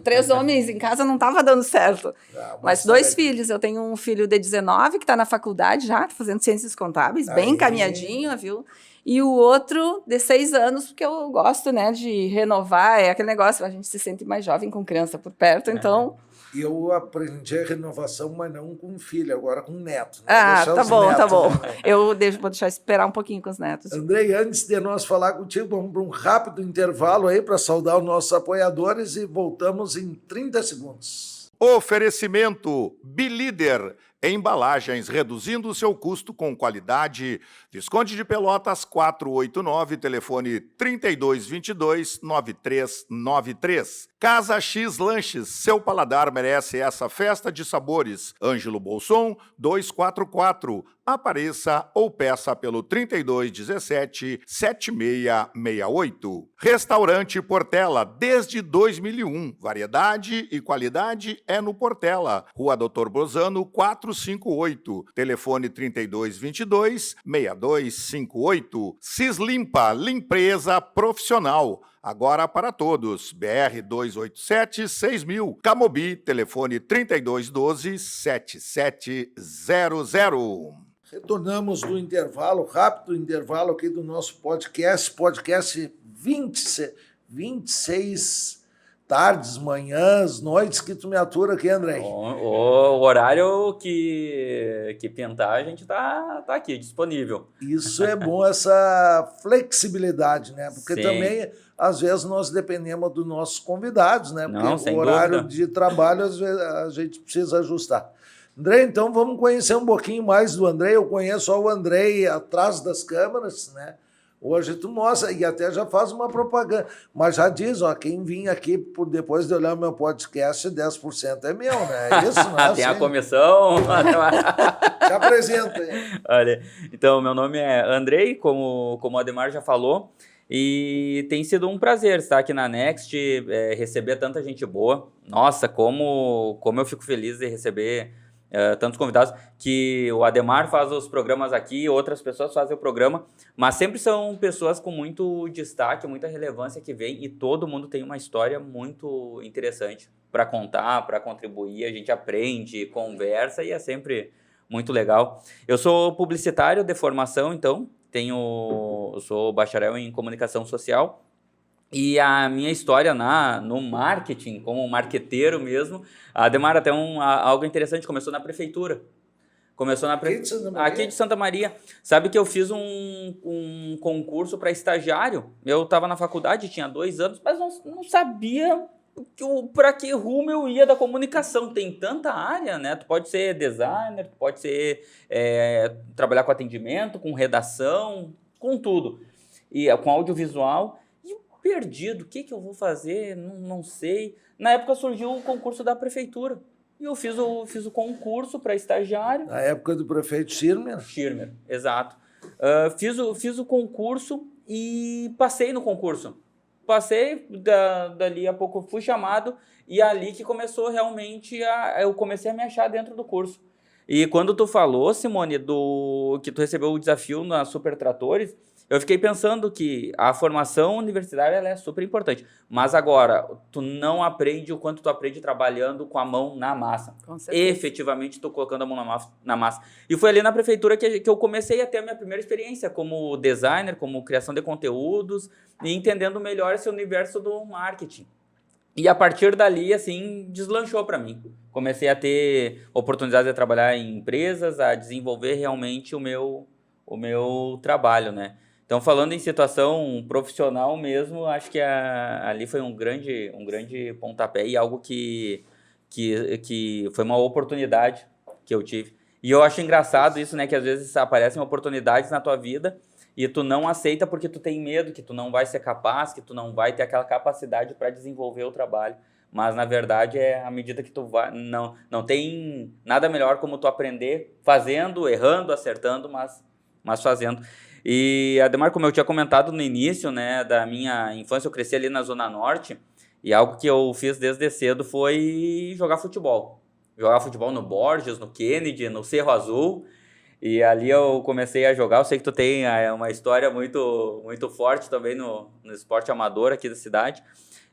3 homens em casa não tava dando certo. Mas 2 filhos. Eu tenho um filho de 19 que tá na faculdade já, fazendo ciências contábeis, bem encaminhadinho, viu? E o outro de 6 anos, porque eu gosto, né, de renovar, é aquele negócio, a gente se sente mais jovem com criança por perto, então... Eu aprendi a renovação, mas não com filho, agora com neto. Né? Ah, tá bom, netos, tá bom. Né? Vou deixar esperar um pouquinho com os netos. Andrei, antes de nós falar contigo, vamos para um rápido intervalo aí para saudar os nossos apoiadores e voltamos em 30 segundos. Oferecimento Bilíder, embalagens reduzindo o seu custo com qualidade. Visconde de Pelotas 489, telefone 3222-9393. Casa X Lanches, seu paladar merece essa festa de sabores. Ângelo Bolson 244. Apareça ou peça pelo 3217-7668. Restaurante Portela, desde 2001. Variedade e qualidade é no Portela. Rua Doutor Bozano, 458. Telefone 3222-6258. Cislimpa, limpeza profissional. Agora para todos. BR 287-6000. Camobi, telefone 3212-7700. Retornamos do intervalo, rápido intervalo aqui do nosso podcast 26 tardes, manhãs, noites que tu me atura aqui, André. O horário que pintar, a gente tá aqui, disponível. Isso é bom, essa flexibilidade, né? Porque Sim. também, às vezes, nós dependemos dos nossos convidados, né? Porque Não, sem o horário dúvida. de trabalho, às vezes, a gente precisa ajustar. André, então vamos conhecer um pouquinho mais do André. Eu conheço só o André atrás das câmeras, né? Hoje tu mostra e até já faz uma propaganda. Mas já diz, ó, quem vir aqui depois de olhar o meu podcast, 10% é meu, né? É isso, não é Tem a assim? comissão. Te apresenta aí. Olha, então, meu nome é Andrei, como o Ademar já falou, e tem sido um prazer estar aqui na Next, receber tanta gente boa. Nossa, como eu fico feliz de receber tantos convidados, que o Ademar faz os programas aqui, outras pessoas fazem o programa, mas sempre são pessoas com muito destaque, muita relevância que vem, e todo mundo tem uma história muito interessante para contar, para contribuir. A gente aprende, conversa e é sempre muito legal. Eu sou publicitário de formação, então, eu sou bacharel em comunicação social. E a minha história no marketing, como marqueteiro mesmo, Ademar, até algo interessante, começou na prefeitura. Aqui de Santa Maria. Sabe que eu fiz um concurso para estagiário? Eu estava na faculdade, tinha 2 anos, mas não sabia para que rumo eu ia da comunicação. Tem tanta área, né? Tu pode ser designer, tu pode ser trabalhar com atendimento, com redação, com tudo. E com audiovisual. perdido, o que eu vou fazer? Não sei. Na época surgiu o concurso da prefeitura. E eu fiz o concurso para estagiário. Na época do prefeito Schirmer. Schirmer, exato. Fiz o concurso e passei no concurso. Passei, dali a pouco fui chamado e ali que começou realmente eu comecei a me achar dentro do curso. E quando tu falou, Simone, que tu recebeu o desafio na Super Tratores, eu fiquei pensando que a formação universitária ela é super importante. Mas agora, tu não aprende o quanto tu aprende trabalhando com a mão na massa. Com certeza. Efetivamente, tu colocando a mão na massa. E foi ali na prefeitura que eu comecei a ter a minha primeira experiência como designer, como criação de conteúdos e entendendo melhor esse universo do marketing. E a partir dali, assim, deslanchou para mim. Comecei a ter oportunidade de trabalhar em empresas, a desenvolver realmente o meu trabalho, né? Então, falando em situação profissional mesmo, acho que ali foi um grande pontapé e algo que foi uma oportunidade que eu tive. E eu acho engraçado isso, né? Que às vezes aparecem oportunidades na tua vida e tu não aceita porque tu tem medo, que tu não vai ser capaz, que tu não vai ter aquela capacidade para desenvolver o trabalho. Mas, na verdade, à medida que tu vai... Não tem nada melhor como tu aprender fazendo, errando, acertando, mas fazendo. E, Ademar, como eu tinha comentado no início, né, da minha infância, eu cresci ali na Zona Norte e algo que eu fiz desde cedo foi jogar futebol. Jogar futebol no Borges, no Kennedy, no Cerro Azul. E ali eu comecei a jogar. Eu sei que tu tem uma história muito, muito forte também no esporte amador aqui da cidade.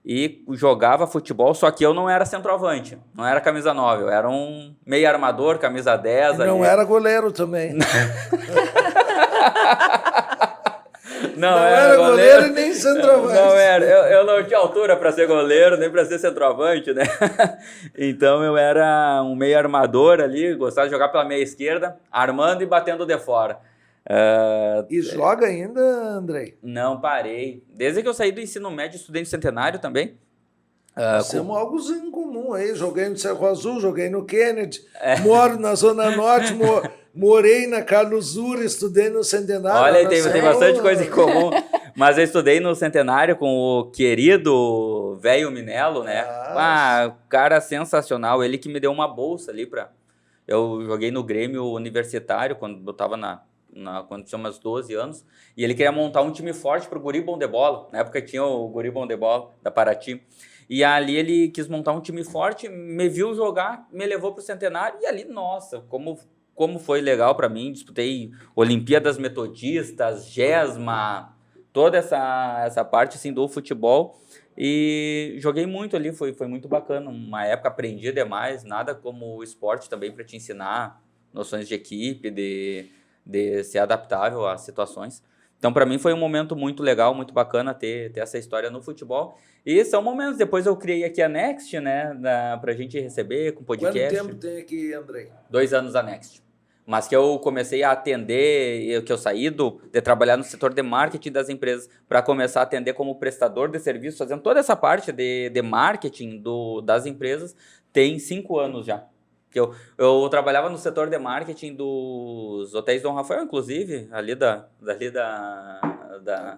E jogava futebol, só que eu não era centroavante, não era camisa 9, eu era um meio armador, camisa 10. E não era goleiro também. Não era goleiro e nem centroavante. Não era, eu não tinha altura para ser goleiro, nem para ser centroavante, né? Então eu era um meio armador ali, gostava de jogar pela meia esquerda, armando e batendo de fora. E joga ainda, Andrei? Não, parei. Desde que eu saí do ensino médio, estudei no Centenário também. Temos algo em comum aí. Joguei no Cerro Azul, joguei no Kennedy, moro na Zona Norte, morei na Carlos Ura, estudei no Centenário. Olha, tem bastante coisa em comum. Mas eu estudei no Centenário com o querido velho Minello, né? Cara sensacional. Ele que me deu uma bolsa ali para... Eu joguei no Grêmio Universitário quando eu estava quando tinha umas 12 anos, e ele queria montar um time forte para o Guri Bom de Bola. Na época tinha o Guri Bom de Bola da Paraty. E ali ele quis montar um time forte, me viu jogar, me levou para o Centenário, e ali, nossa, como foi legal para mim. Disputei Olimpíadas Metodistas, GESMA, toda essa parte assim, do futebol, e joguei muito ali, foi muito bacana. Uma época aprendi demais, nada como o esporte também para te ensinar noções de equipe, de ser adaptável às situações. Então, para mim, foi um momento muito legal, muito bacana ter essa história no futebol. E são momentos. Depois eu criei aqui a Next, né, para a gente receber com podcast. Quanto tempo tem aqui, Andrei? 2 anos a Next. Mas que eu comecei a atender, que eu saí de trabalhar no setor de marketing das empresas para começar a atender como prestador de serviço, fazendo toda essa parte de marketing das empresas, tem 5 anos já. Eu trabalhava no setor de marketing dos hotéis Dom Rafael, inclusive, ali da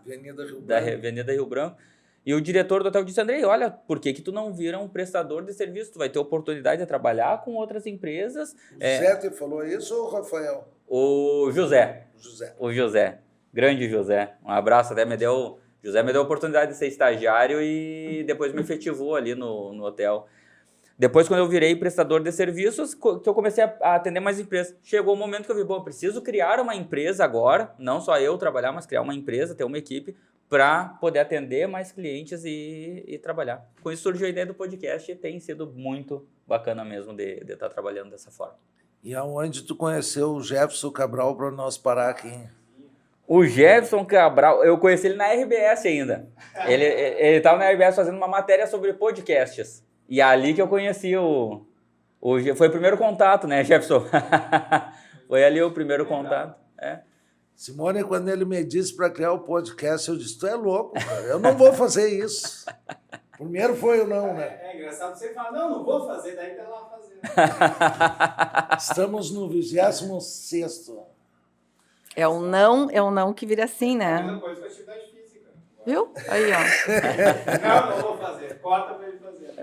Avenida Rio Branco. E o diretor do hotel disse: Andrei, olha, por que tu não vira um prestador de serviço? Tu vai ter oportunidade de trabalhar com outras empresas. O José te falou isso ou o Rafael? O José. O José. Grande José. Um abraço, José me deu a oportunidade de ser estagiário e depois me efetivou ali no hotel. Depois, quando eu virei prestador de serviços, que eu comecei a atender mais empresas. Chegou o momento que eu vi, bom, eu preciso criar uma empresa agora, não só eu trabalhar, mas criar uma empresa, ter uma equipe, para poder atender mais clientes e trabalhar. Com isso surgiu a ideia do podcast e tem sido muito bacana mesmo de estar trabalhando dessa forma. E aonde tu conheceu o Jefferson Cabral para nós parar aqui? O Jefferson Cabral, eu conheci ele na RBS ainda. Ele estava na RBS fazendo uma matéria sobre podcasts. E é ali que eu conheci foi o primeiro contato, né, Jefferson? Foi ali o primeiro contato. Simone, quando ele me disse para criar o podcast, eu disse: tu é louco, cara, eu não vou fazer isso. Primeiro foi o não, né? É engraçado você falar: não vou fazer, daí tá lá fazendo. Estamos no 26º. É o não que vira assim, né? Não pode fazer atividade física. Viu? Aí, ó. Não vou fazer. Corta pra ele fazer.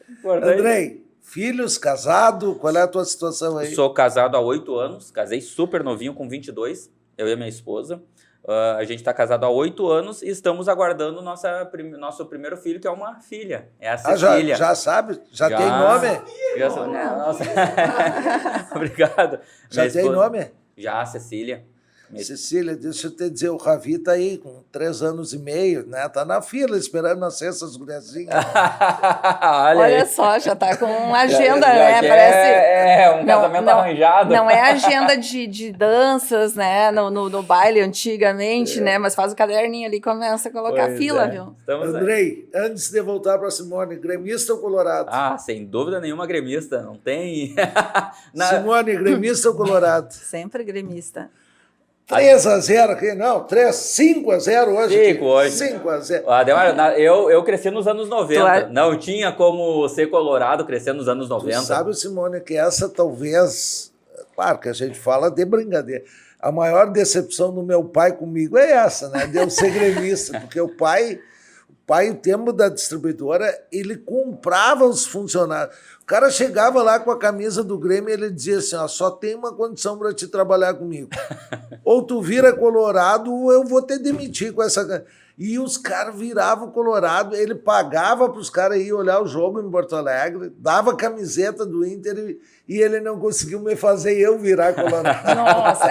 Importante. Andrei, filhos, casado, qual é a tua situação aí? Sou casado há 8 anos, casei super novinho, com 22, eu e a minha esposa. A gente está casado há 8 anos e estamos aguardando nosso primeiro filho, que é uma filha. É a Cecília. Já sabe? Já tem nome? Nossa. Obrigado. Já Minha tem esposa- nome? Já, Cecília. Cecília, deixa eu te dizer, o Ravi tá aí com 3 anos e meio, né? Tá na fila esperando nascer essas guriazinhas. Olha aí. Olha só, já tá com uma agenda, Já né? que Parece. um casamento arranjado. Não é agenda de danças, né? No baile antigamente, né? Mas faz o caderninho ali e começa a colocar Pois fila, é. viu? Estamos aí. Andrei, antes de voltar para Simone, gremista ou colorado? Ah, sem dúvida nenhuma, gremista. Não tem. Simone, gremista ou colorado? Sempre gremista. 3-0 aqui, não, 5-0 hoje. 5 hoje. 5-0. Ademar, eu cresci nos anos 90. Tu é- Não tinha como ser colorado crescer nos anos 90. Tu sabe, Simone, que essa talvez, claro que a gente fala de brincadeira, a maior decepção do meu pai comigo é essa, né? De eu ser gremista, porque o pai, o tempo da distribuidora, ele comprava os funcionários. O cara chegava lá com a camisa do Grêmio e ele dizia assim, ó, só tem uma condição para te trabalhar comigo. Ou tu vira colorado ou eu vou te demitir com essa... E os caras viravam colorado, ele pagava para os caras ir olhar o jogo em Porto Alegre, dava camiseta do Inter e ele não conseguiu me fazer eu virar colorado. Nossa,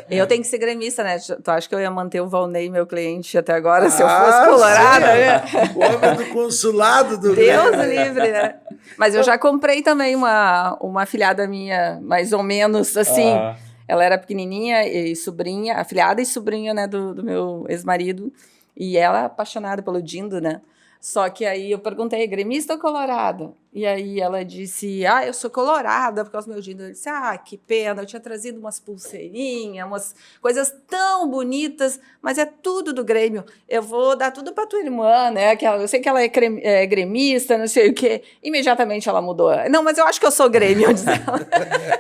eu tenho que ser gremista, né? Tu acha que eu ia manter o Valnei, meu cliente, até agora, se eu fosse colorada, né? O homem do consulado do Deus Grêmio. livre, né? Mas eu já comprei também uma afilhada minha, mais ou menos assim. Ah. Ela era pequenininha e sobrinha, afilhada e sobrinha, né, do meu ex-marido. E ela apaixonada pelo Dindo, né? Só que aí eu perguntei, gremista ou colorado? E aí ela disse, eu sou colorada por causa do meu Dindo. Eu disse, que pena, eu tinha trazido umas pulseirinhas, umas coisas tão bonitas, mas é tudo do Grêmio. Eu vou dar tudo para tua irmã, né? Eu sei que ela é gremista, não sei o quê. Imediatamente ela mudou. Não, mas eu acho que eu sou Grêmio, diz ela.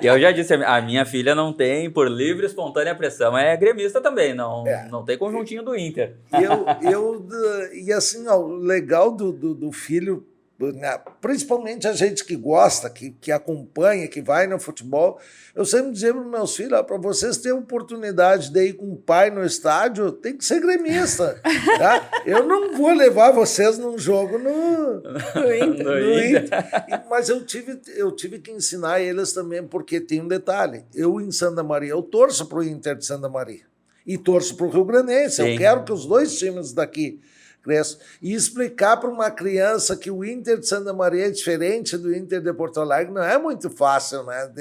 E eu já disse, a minha filha não tem, por livre e espontânea pressão, é gremista também, não tem conjuntinho do Inter. E assim, ó, o legal do filho, né, principalmente a gente que gosta, que acompanha, que vai no futebol, eu sempre dizia para os meus filhos, para vocês terem oportunidade de ir com o pai no estádio, tem que ser gremista. Tá? Eu não vou levar vocês num jogo no Inter. Mas eu tive que ensinar eles também, porque tem um detalhe. Eu, em Santa Maria, eu torço para o Inter de Santa Maria. E torço para o Rio Grandense. Sim. Eu quero que os dois times daqui cresçam. E explicar para uma criança que o Inter de Santa Maria é diferente do Inter de Porto Alegre não é muito fácil, né?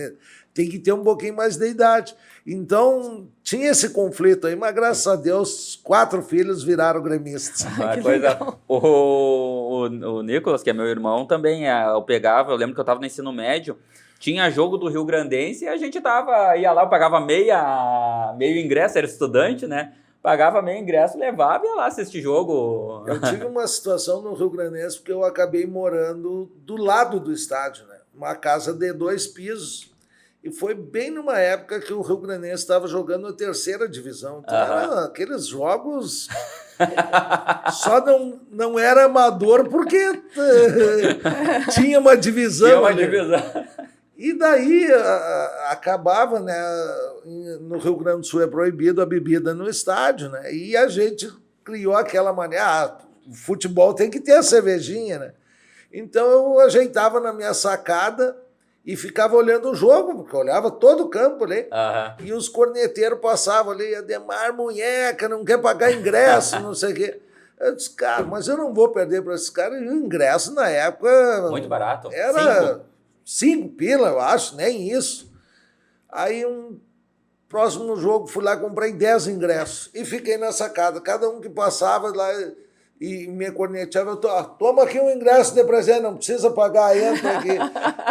Tem que ter um pouquinho mais de idade. Então, tinha esse conflito aí, mas graças a Deus, 4 filhos viraram gremistas. Uma coisa, o Nicolas, que é meu irmão, também eu lembro que eu estava no ensino médio, tinha jogo do Rio Grandense e a gente ia lá, eu pagava meio ingresso, era estudante, né? Pagava meio ingresso, levava e ia lá assistir jogo. Eu tive uma situação no Rio Grandense porque eu acabei morando do lado do estádio, né? Uma casa de 2 pisos. E foi bem numa época que o Rio Grandense estava jogando a 3ª divisão. Então, era aqueles jogos... Só não era amador porque tinha uma divisão. Tinha uma ali. divisão. E daí acabava, né? No Rio Grande do Sul é proibido a bebida no estádio, né? E a gente criou aquela maneira, o futebol tem que ter a cervejinha, né? Então eu ajeitava na minha sacada e ficava olhando o jogo, porque eu olhava todo o campo ali. E os corneteiros passavam ali, Ademar Munheca, não quer pagar ingresso, não sei o quê. Eu disse, cara, mas eu não vou perder para esses caras. E o ingresso na época... Muito barato. Era 5 pila, eu acho, nem isso. Aí, próximo jogo, fui lá, comprei 10 ingressos e fiquei na sacada. Cada um que passava lá e me corneteava, eu toma aqui um ingresso de presente, não precisa pagar, entra aqui.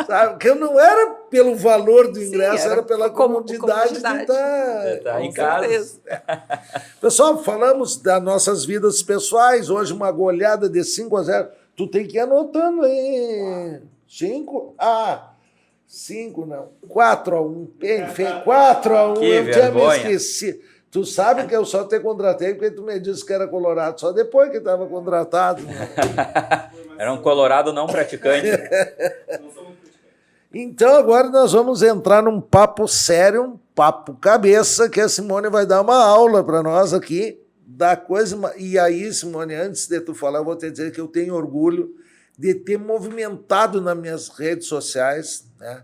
Sabe? Porque eu não era pelo valor do ingresso, era pela comodidade de estar em casa. Pessoal, falamos das nossas vidas pessoais. Hoje, uma goleada de 5-0. Tu tem que ir anotando aí. 5? 5 não. 4-1. 4-1. Que Eu tinha me vergonha. esquecido. Tu sabe que eu só te contratei porque tu me disse que era colorado, só depois que estava contratado. Era um colorado não praticante. Então agora nós vamos entrar num papo sério, um papo cabeça, que a Simone vai dar uma aula para nós aqui da coisa. E aí, Simone, antes de tu falar, eu vou te dizer que eu tenho orgulho de ter movimentado nas minhas redes sociais, né?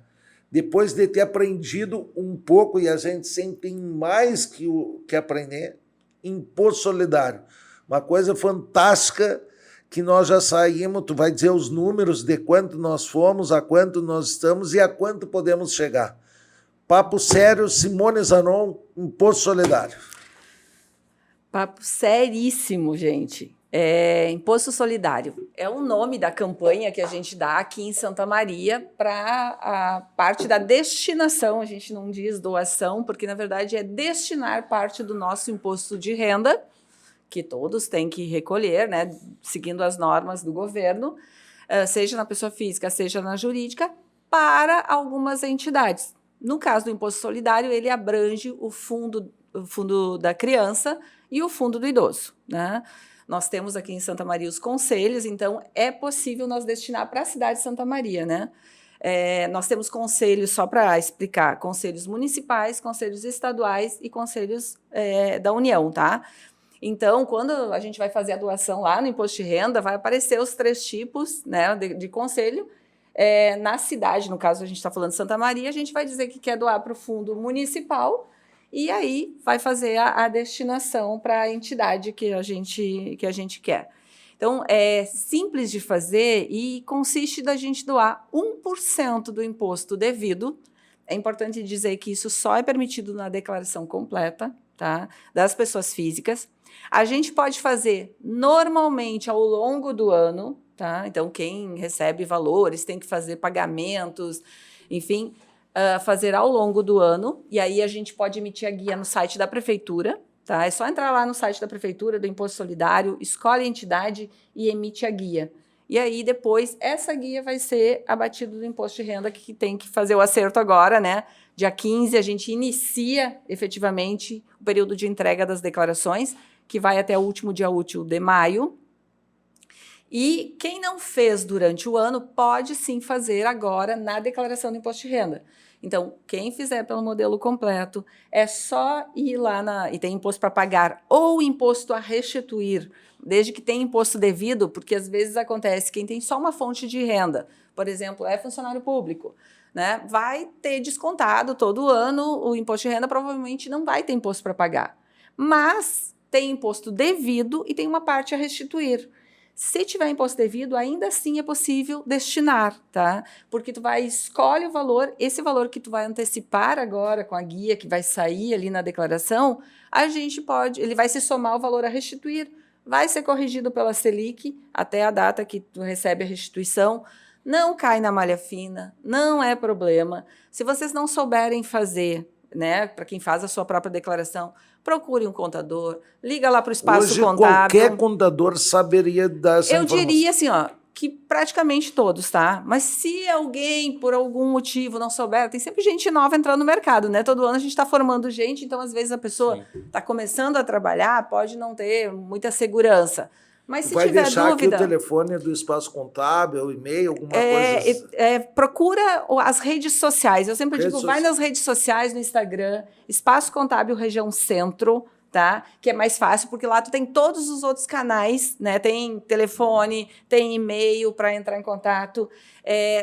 Depois de ter aprendido um pouco, e a gente sempre tem mais que aprender, imposto solidário. Uma coisa fantástica que nós já saímos, tu vai dizer os números de quanto nós fomos, a quanto nós estamos e a quanto podemos chegar. Papo sério, Simone Zanon, imposto solidário. Papo seríssimo, gente. Imposto Solidário é o nome da campanha que a gente dá aqui em Santa Maria para a parte da destinação. A gente não diz doação, porque na verdade é destinar parte do nosso imposto de renda, que todos têm que recolher, né, seguindo as normas do governo, seja na pessoa física, seja na jurídica, para algumas entidades. No caso do imposto solidário, ele abrange o fundo da criança e o fundo do idoso, né? Nós temos aqui em Santa Maria os conselhos, então é possível nós destinar para a cidade de Santa Maria, né? Nós temos conselhos, só para explicar, conselhos municipais, conselhos estaduais e conselhos da União, tá? Então, quando a gente vai fazer a doação lá no imposto de renda, vai aparecer os 3 tipos, né, de conselho. Na cidade, no caso a gente está falando de Santa Maria, a gente vai dizer que quer doar para o fundo municipal e aí vai fazer a destinação para a entidade que a gente quer. Então, é simples de fazer e consiste da gente doar 1% do imposto devido. É importante dizer que isso só é permitido na declaração completa, tá, das pessoas físicas. A gente pode fazer normalmente ao longo do ano, tá? Então, quem recebe valores tem que fazer pagamentos, enfim, fazer ao longo do ano. E aí a gente pode emitir a guia no site da prefeitura, tá? É só entrar lá no site da prefeitura, do Imposto Solidário, escolhe a entidade e emite a guia. E aí, depois, essa guia vai ser abatida do imposto de renda, que tem que fazer o acerto agora, né? Dia 15, a gente inicia, efetivamente, o período de entrega das declarações, que vai até o último dia útil de maio. E quem não fez durante o ano pode, sim, fazer agora na declaração do imposto de renda. Então, quem fizer pelo modelo completo, é só ir lá e tem imposto para pagar ou imposto a restituir, desde que tenha imposto devido, porque às vezes acontece, quem tem só uma fonte de renda, por exemplo, é funcionário público, né, vai ter descontado todo ano o imposto de renda, provavelmente não vai ter imposto para pagar. Mas tem imposto devido e tem uma parte a restituir. Se tiver imposto devido, ainda assim é possível destinar, tá? Porque tu escolhe o valor, esse valor que tu vai antecipar agora com a guia que vai sair ali na declaração, ele vai se somar ao valor a restituir, vai ser corrigido pela Selic até a data que tu recebe a restituição, não cai na malha fina, não é problema. Se vocês não souberem fazer, né, para quem faz a sua própria declaração, procure um contador, liga lá para o espaço Hoje, contábil. Qualquer contador saberia dar essa informação. Eu diria assim, que praticamente todos, tá? Mas se alguém, por algum motivo, não souber, tem sempre gente nova entrando no mercado, né? Todo ano a gente está formando gente, então às vezes a pessoa está começando a trabalhar, pode não ter muita segurança. Mas se vai tiver deixar dúvida, aqui o telefone do espaço contábil, o e-mail, alguma coisa assim. Procura as redes sociais. Eu sempre digo, vai nas redes sociais, no Instagram, Espaço Contábil Região Centro, tá? Que é mais fácil, porque lá tu tem todos os outros canais, né? Tem telefone, tem e-mail para entrar em contato,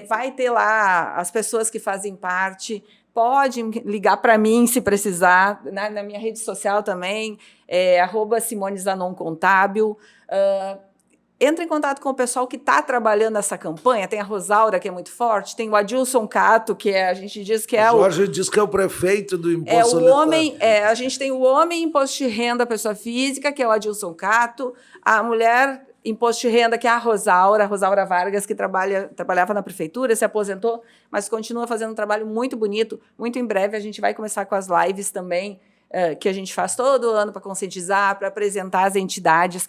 vai ter lá as pessoas que fazem parte. Pode ligar para mim se precisar, na minha rede social também, @Simone Zanon Contábil. Entra em contato com o pessoal que está trabalhando nessa campanha. Tem a Rosaura, que é muito forte, tem o Adilson Cato, que a gente diz que é Jorge diz que é o prefeito do imposto solidário. A gente tem o homem imposto de renda pessoa física, que é o Adilson Cato, a mulher imposto de renda, que é a Rosaura Vargas, que trabalhava na prefeitura, se aposentou, mas continua fazendo um trabalho muito bonito. Muito em breve a gente vai começar com as lives também, que a gente faz todo ano para conscientizar, para apresentar as entidades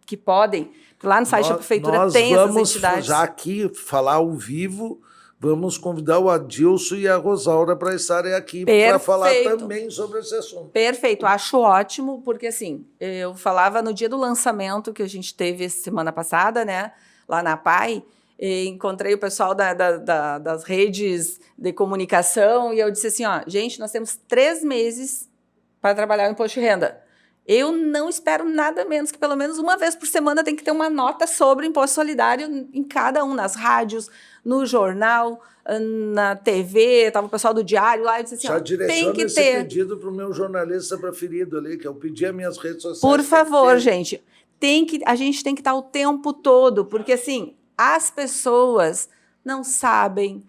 que podem. Lá no site da prefeitura tem essas entidades. Nós vamos já aqui falar ao vivo. vamos convidar o Adilson e a Rosaura para estarem aqui para falar também sobre esse assunto. Perfeito, acho ótimo, porque assim, eu falava no dia do lançamento que a gente teve semana passada, né, lá na PAI, encontrei o pessoal das redes de comunicação e eu disse assim, ó, gente, nós temos 3 meses para trabalhar o imposto de renda. Eu não espero nada menos que pelo menos uma vez por semana tem que ter uma nota sobre imposto solidário em cada um, nas rádios, no jornal, na TV, estava o pessoal do Diário lá, eu disse assim, já tem que esse ter. pedido para o meu jornalista preferido ali, que eu pedi as minhas redes sociais. Por favor, gente, a gente tem que estar o tempo todo, porque assim, as pessoas não sabem,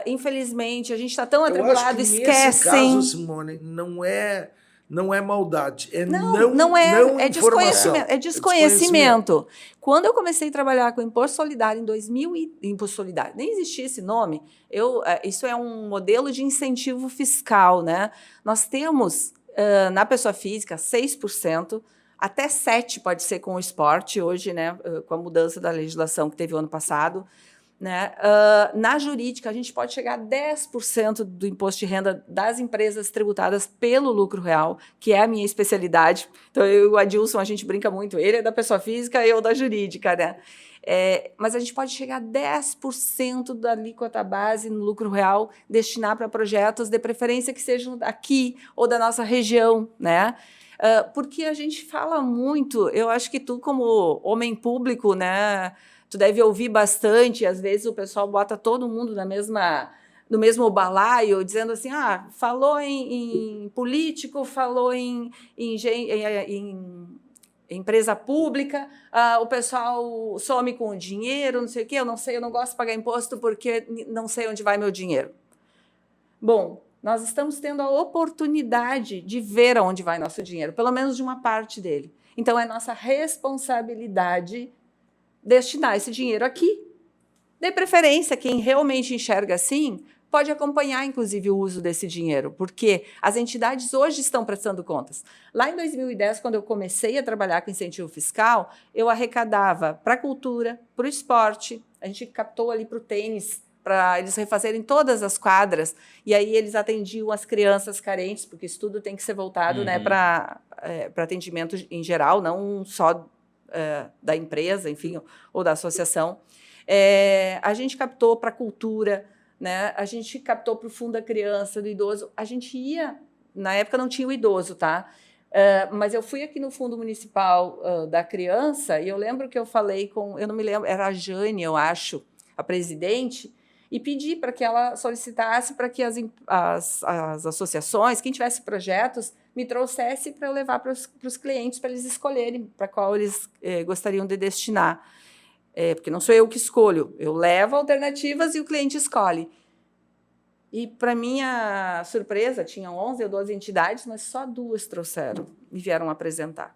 infelizmente, a gente está tão atribulado, esquecem. Nesse caso, Simone, não é maldade, não é desconhecimento. É desconhecimento. Quando eu comecei a trabalhar com imposto solidário imposto solidário, nem existia esse nome. Isso é um modelo de incentivo fiscal, né? Nós temos na pessoa física 6%, até 7% pode ser com o esporte hoje, né? Com a mudança da legislação que teve o ano passado. Né? Na jurídica, a gente pode chegar a 10% do imposto de renda das empresas tributadas pelo lucro real, que é a minha especialidade. Então, eu e o Adilson, a gente brinca muito. Ele é da pessoa física, eu da jurídica. Né? Mas a gente pode chegar a 10% da alíquota base no lucro real, destinar para projetos, de preferência que sejam aqui ou da nossa região. Né? Porque a gente fala muito, eu acho que tu, como homem público, né, tu deve ouvir bastante, às vezes o pessoal bota todo mundo no mesmo balaio, dizendo assim, falou em político, falou em empresa pública, o pessoal some com o dinheiro, não sei o quê, eu não sei, eu não gosto de pagar imposto porque não sei onde vai meu dinheiro. Bom, nós estamos tendo a oportunidade de ver aonde vai nosso dinheiro, pelo menos de uma parte dele. Então, é nossa responsabilidade destinar esse dinheiro aqui. De preferência, quem realmente enxerga assim, pode acompanhar, inclusive, o uso desse dinheiro, porque as entidades hoje estão prestando contas. Lá em 2010, quando eu comecei a trabalhar com incentivo fiscal, eu arrecadava para a cultura, para o esporte, a gente captou ali para o tênis, para eles refazerem todas as quadras, e aí eles atendiam as crianças carentes, porque isso tudo tem que ser voltado né, para atendimento em geral, não só da empresa, enfim, ou da associação. A gente captou para a cultura, né? A gente captou para o Fundo da Criança, do Idoso. A gente ia, na época não tinha o idoso, tá? Mas eu fui aqui no Fundo Municipal da Criança e eu lembro que eu falei com, eu não me lembro, era a Jane, eu acho, a presidente, e pedi para que ela solicitasse para que as associações, quem tivesse projetos, me trouxesse para eu levar para os clientes, para eles escolherem para qual eles gostariam de destinar. Porque não sou eu que escolho, eu levo alternativas e o cliente escolhe. E, para minha surpresa, tinham 11 ou 12 entidades, mas só 2 trouxeram e vieram apresentar.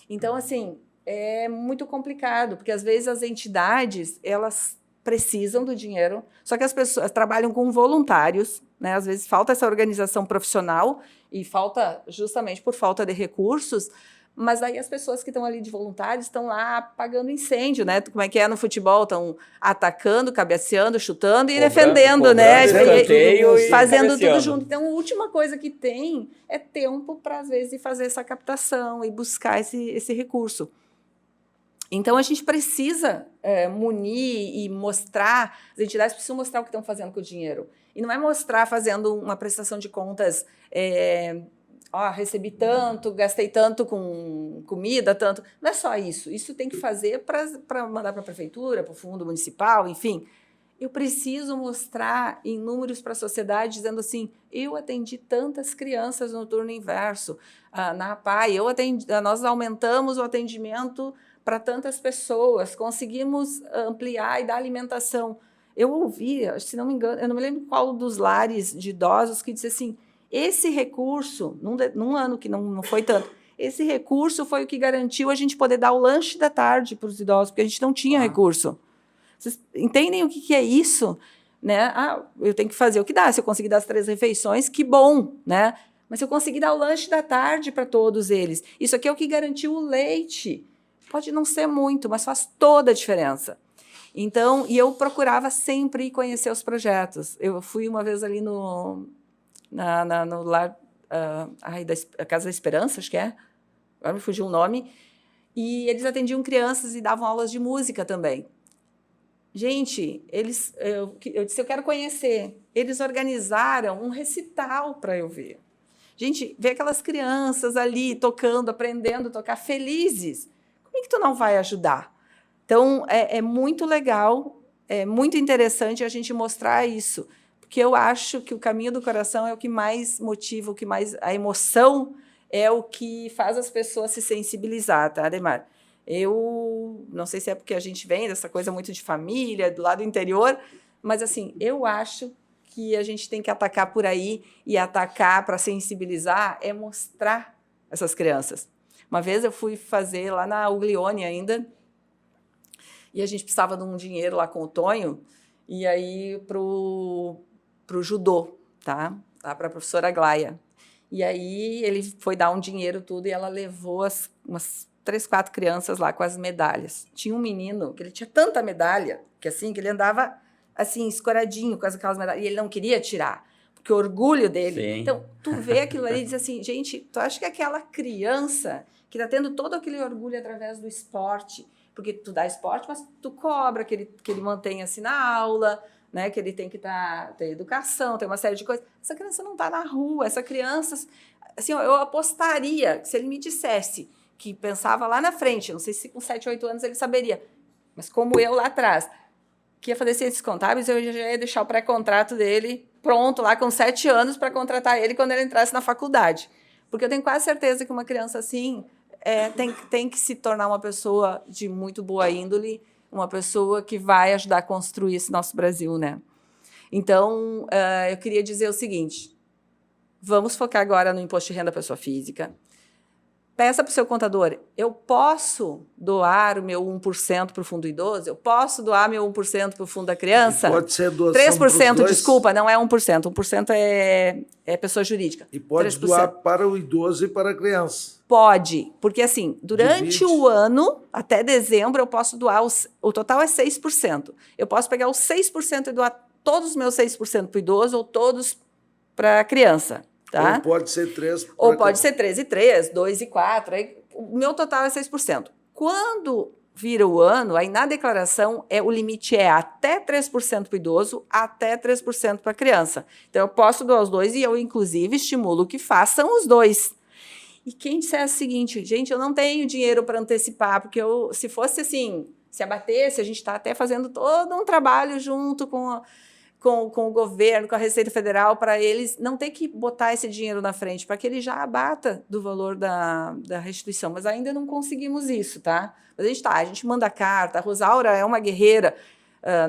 Então, assim, é muito complicado, porque, às vezes, as entidades, elas precisam do dinheiro, só que as pessoas trabalham com voluntários, né? Às vezes falta essa organização profissional e falta justamente por falta de recursos, mas aí as pessoas que estão ali de voluntários estão lá apagando incêndio, né? Como é que é no futebol? Estão atacando, cabeceando, chutando e defendendo, né? E fazendo tudo junto. Então, a última coisa que tem é tempo para, às vezes, fazer essa captação e buscar esse recurso. Então, a gente precisa munir e mostrar, as entidades precisam mostrar o que estão fazendo com o dinheiro. E não é mostrar fazendo uma prestação de contas, recebi tanto, gastei tanto com comida, tanto. Não é só isso. Isso tem que fazer para mandar para a prefeitura, para o fundo municipal, enfim. Eu preciso mostrar em números para a sociedade, dizendo assim, eu atendi tantas crianças no turno inverso, na APAI, nós aumentamos o atendimento para tantas pessoas, conseguimos ampliar e dar alimentação. Eu ouvi, se não me engano, eu não me lembro qual dos lares de idosos que disse assim, esse recurso, num ano que não foi tanto, esse recurso foi o que garantiu a gente poder dar o lanche da tarde para os idosos, porque a gente não tinha recurso. Vocês entendem o que é isso? Né? Eu tenho que fazer o que dá. Se eu conseguir dar as 3 refeições, que bom, né? Mas se eu conseguir dar o lanche da tarde para todos eles, isso aqui é o que garantiu o leite. Pode não ser muito, mas faz toda a diferença. Então, e eu procurava sempre conhecer os projetos. Eu fui uma vez ali no lar, a Casa da Esperança, acho que é, agora me fugiu o nome, e eles atendiam crianças e davam aulas de música também. Gente, eu disse, eu quero conhecer. Eles organizaram um recital para eu ver. Gente, ver aquelas crianças ali tocando, aprendendo a tocar, felizes. Como é que tu não vai ajudar? Então, é muito legal, é muito interessante a gente mostrar isso, porque eu acho que o caminho do coração é o que mais motiva, a emoção é o que faz as pessoas se sensibilizar, tá, Ademar? Eu não sei se é porque a gente vem dessa coisa muito de família, do lado interior, mas, assim, eu acho que a gente tem que atacar por aí, e atacar para sensibilizar é mostrar essas crianças. Uma vez eu fui fazer lá na Uglione ainda, e a gente precisava de um dinheiro lá com o Tonho, e aí para o judô, tá? Lá para a professora Aglaia. E aí ele foi dar um dinheiro tudo, e ela levou umas 3, 4 crianças lá com as medalhas. Tinha um menino que ele tinha tanta medalha, que ele andava assim, escoradinho com aquelas medalhas, e ele não queria tirar, porque o orgulho dele. Sim. Então, tu vê aquilo ali e diz assim, gente, tu acha que aquela criança que está tendo todo aquele orgulho através do esporte, porque tu dá esporte, mas tu cobra que ele mantenha-se na aula, né, que ele tem que ter educação, tem uma série de coisas. Essa criança não está na rua, essa criança... Assim, eu apostaria, se ele me dissesse que pensava lá na frente, não sei se com 7, 8 anos ele saberia, mas como eu lá atrás, que ia fazer ciências contábeis, eu já ia deixar o pré-contrato dele pronto lá com 7 anos para contratar ele quando ele entrasse na faculdade. Porque eu tenho quase certeza que uma criança assim tem que se tornar uma pessoa de muito boa índole, uma pessoa que vai ajudar a construir esse nosso Brasil, né? Então, eu queria dizer o seguinte, vamos focar agora no imposto de renda à pessoa física. Peça para o seu contador, eu posso doar o meu 1% para o fundo idoso? Eu posso doar meu 1% para o fundo da criança? E pode ser doação 3%, desculpa, não é 1%. 1% é pessoa jurídica. E pode 3%. doar para o idoso e para a criança. Pode, porque assim, durante Divide. o ano, até dezembro, eu posso doar, o total é 6%. Eu posso pegar os 6% e doar todos os meus 6% para o idoso ou todos para a criança. Tá? Ou pode ser 3%. Ou pode ser 3 e 3, 2 e 4. Aí, o meu total é 6%. Quando vira o ano, aí na declaração o limite é até 3% para o idoso, até 3% para a criança. Então, eu posso doar os dois e eu, inclusive, estimulo que façam os dois. E quem disser o seguinte, gente, eu não tenho dinheiro para antecipar, porque se fosse assim, se abatesse, a gente está até fazendo todo um trabalho junto com o governo, com a Receita Federal, para eles não ter que botar esse dinheiro na frente, para que ele já abata do valor da restituição. Mas ainda não conseguimos isso, tá? Mas a gente manda carta, a Rosaura é uma guerreira.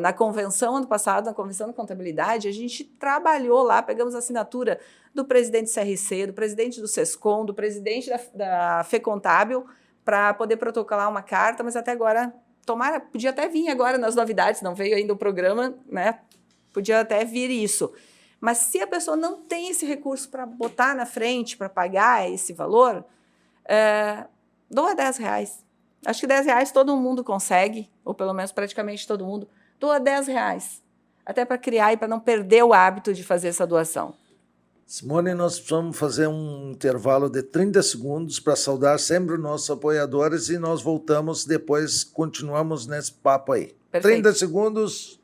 Na convenção, ano passado, na Convenção de Contabilidade, a gente trabalhou lá, pegamos a assinatura do presidente do CRC, do presidente do SESCOM, do presidente da FEContábil, para poder protocolar uma carta, mas até agora, podia até vir agora nas novidades, não veio ainda o programa, né? Podia até vir isso. Mas se a pessoa não tem esse recurso para botar na frente, para pagar esse valor, doa R$10. Acho que R$10 todo mundo consegue, ou pelo menos praticamente todo mundo. Doa R$10, até para criar e para não perder o hábito de fazer essa doação. Simone, nós precisamos fazer um intervalo de 30 segundos para saudar sempre os nossos apoiadores e nós voltamos depois, continuamos nesse papo aí. Perfeito. 30 segundos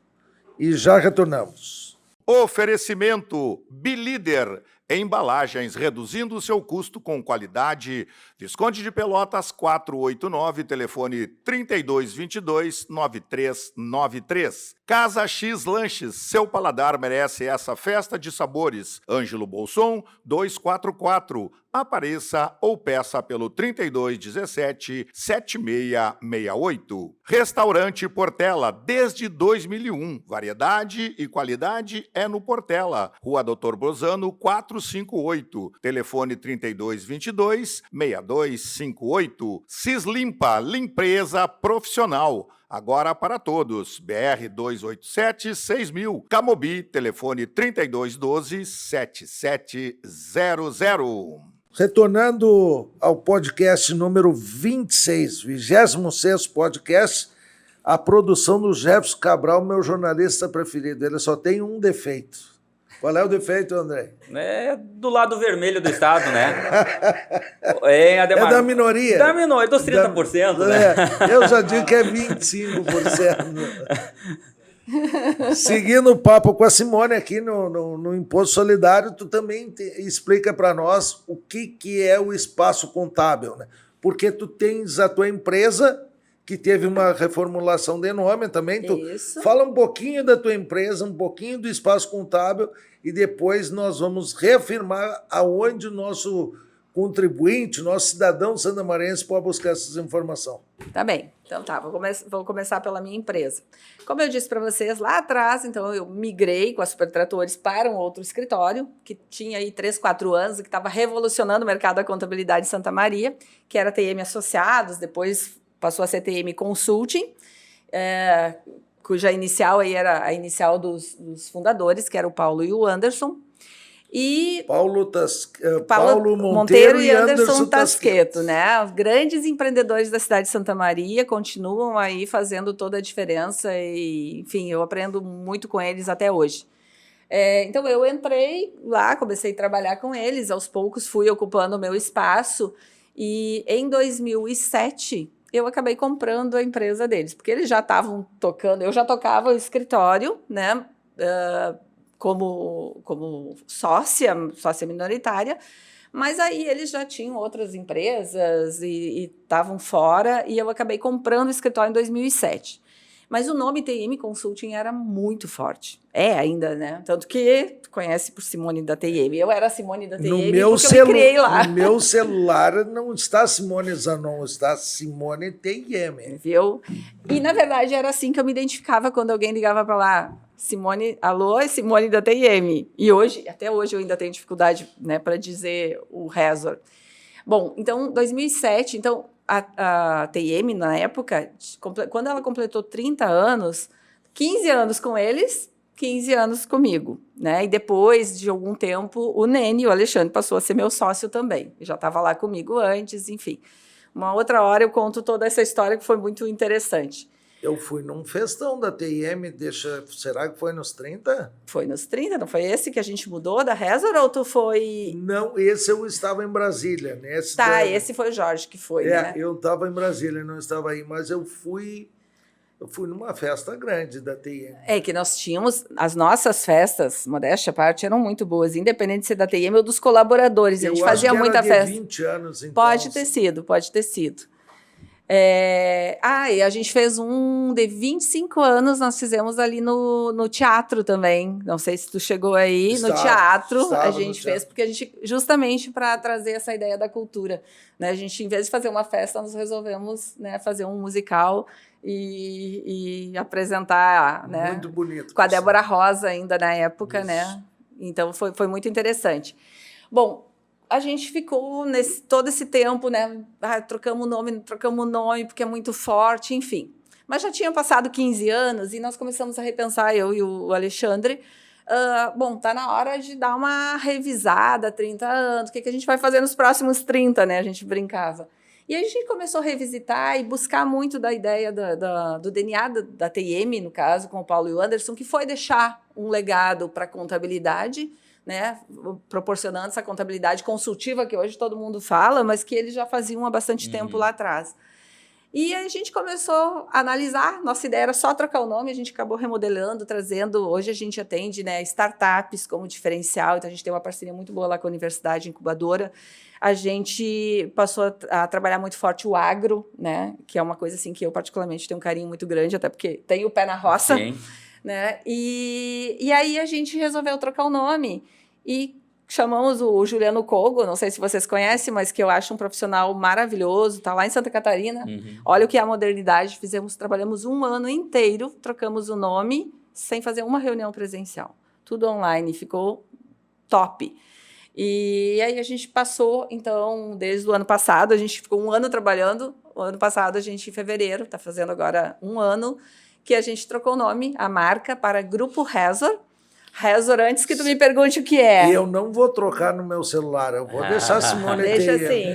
e já retornamos. Oferecimento Bilíder, embalagens reduzindo o seu custo com qualidade. Visconde de Pelotas 489, telefone 3222-9393. Casa X Lanches, seu paladar merece essa festa de sabores. Ângelo Bolson 244. Apareça ou peça pelo 3217-7668. Restaurante Portela, desde 2001. Variedade e qualidade é no Portela. Rua Doutor Bozano, 458. Telefone 3222-6258. Cislimpa, limpeza profissional. Agora para todos. BR 287-6000. Camobi, telefone 3212-7700. Retornando ao podcast número 26, 26º podcast, a produção do Jefferson Cabral, meu jornalista preferido. Ele só tem um defeito. Qual é o defeito, André? É do lado vermelho do estado, né? É, Ademar, É da minoria. Da minoria, dos 30%, né? Eu já digo que é 25%. Seguindo o papo com a Simone aqui no Imposto Solidário, tu também explica para nós o que é o espaço contábil, né? Porque tu tens a tua empresa, que teve uma reformulação de nome também. Tu Isso. fala um pouquinho da tua empresa, um pouquinho do espaço contábil, e depois nós vamos reafirmar aonde o nosso contribuinte, nosso cidadão santamarense pode buscar essas informações. Tá bem. Então tá, vou começar pela minha empresa. Como eu disse para vocês lá atrás, então eu migrei com a Supertratores para um outro escritório, que tinha aí 3, 4 anos, e que estava revolucionando o mercado da contabilidade em Santa Maria, que era TM Associados, depois passou a ser TM Consulting, cuja inicial aí era a inicial dos fundadores, que era o Paulo e o Anderson. E Paulo Monteiro e Anderson Tasqueto, né? Os grandes empreendedores da cidade de Santa Maria continuam aí fazendo toda a diferença e, enfim, eu aprendo muito com eles até hoje. Então, eu entrei lá, comecei a trabalhar com eles, aos poucos fui ocupando o meu espaço e em 2007 eu acabei comprando a empresa deles, porque eles já estavam tocando, eu já tocava o escritório, né? Como sócia minoritária, mas aí eles já tinham outras empresas e estavam fora, e eu acabei comprando o escritório em 2007. Mas o nome TM Consulting era muito forte. Ainda, né? Tanto que tu conhece por Simone da TM. Eu era a Simone da TM porque eu me criei lá. No meu celular não está Simone Zanon, está Simone TM. Viu? E, na verdade, era assim que eu me identificava quando alguém ligava para lá. Simone, alô, é Simone da TM. E hoje, até hoje, eu ainda tenho dificuldade, né, para dizer o Razor. Bom, então, 2007, então, a TM, na época, quando ela completou 30 anos, 15 anos com eles, 15 anos comigo, né? E depois de algum tempo, o Nene, o Alexandre, passou a ser meu sócio também. Ele já estava lá comigo antes, enfim. Uma outra hora eu conto toda essa história que foi muito interessante. Eu fui num festão da TM, será que foi nos 30? Foi nos 30, não foi esse que a gente mudou da Razor ou tu foi... Não, esse eu estava em Brasília. Esse foi o Jorge que foi, né? Eu estava em Brasília, não estava aí, mas eu fui numa festa grande da TM. Que nós tínhamos, as nossas festas, modéstia à parte, eram muito boas, independente de ser da TM ou dos colaboradores. A gente fazia muita festa. 20 anos, então. Pode ter sido. E a gente fez um de 25 anos, nós fizemos ali no teatro também. Não sei se tu chegou aí, no teatro a gente fez, porque a gente, justamente para trazer essa ideia da cultura, né? A gente, em vez de fazer uma festa, nós resolvemos, né, fazer um musical e apresentar, né? Muito bonito. Com a Débora Rosa ainda na época, isso, né? Então foi muito interessante. Bom, a gente ficou todo esse tempo, né? Trocamos o nome, porque é muito forte, enfim. Mas já tinha passado 15 anos e nós começamos a repensar, eu e o Alexandre. Tá na hora de dar uma revisada, 30 anos, o que a gente vai fazer nos próximos 30, né? A gente brincava. E a gente começou a revisitar e buscar muito da ideia do DNA da TM, no caso, com o Paulo e o Anderson, que foi deixar um legado para a contabilidade, né, proporcionando essa contabilidade consultiva que hoje todo mundo fala, mas que eles já faziam há bastante tempo lá atrás. E a gente começou a analisar, nossa ideia era só trocar o nome, a gente acabou remodelando, trazendo, hoje a gente atende, né, startups como diferencial, então a gente tem uma parceria muito boa lá com a Universidade Incubadora. A gente passou a trabalhar muito forte o agro, né, que é uma coisa assim que eu particularmente tenho um carinho muito grande, até porque tenho o pé na roça. Sim. Né? E aí a gente resolveu trocar o nome e chamamos o Juliano Kogo, não sei se vocês conhecem, mas que eu acho um profissional maravilhoso, está lá em Santa Catarina. Olha o que é a modernidade, trabalhamos um ano inteiro, trocamos o nome sem fazer uma reunião presencial. Tudo online, ficou top. E aí a gente passou, então, desde o ano passado, a gente ficou um ano trabalhando, o ano passado a gente, em fevereiro, está fazendo agora um ano, que a gente trocou o nome, a marca, para Grupo Razor. Rezor, antes que tu me pergunte o que é. E eu não vou trocar no meu celular, eu vou deixar a Simone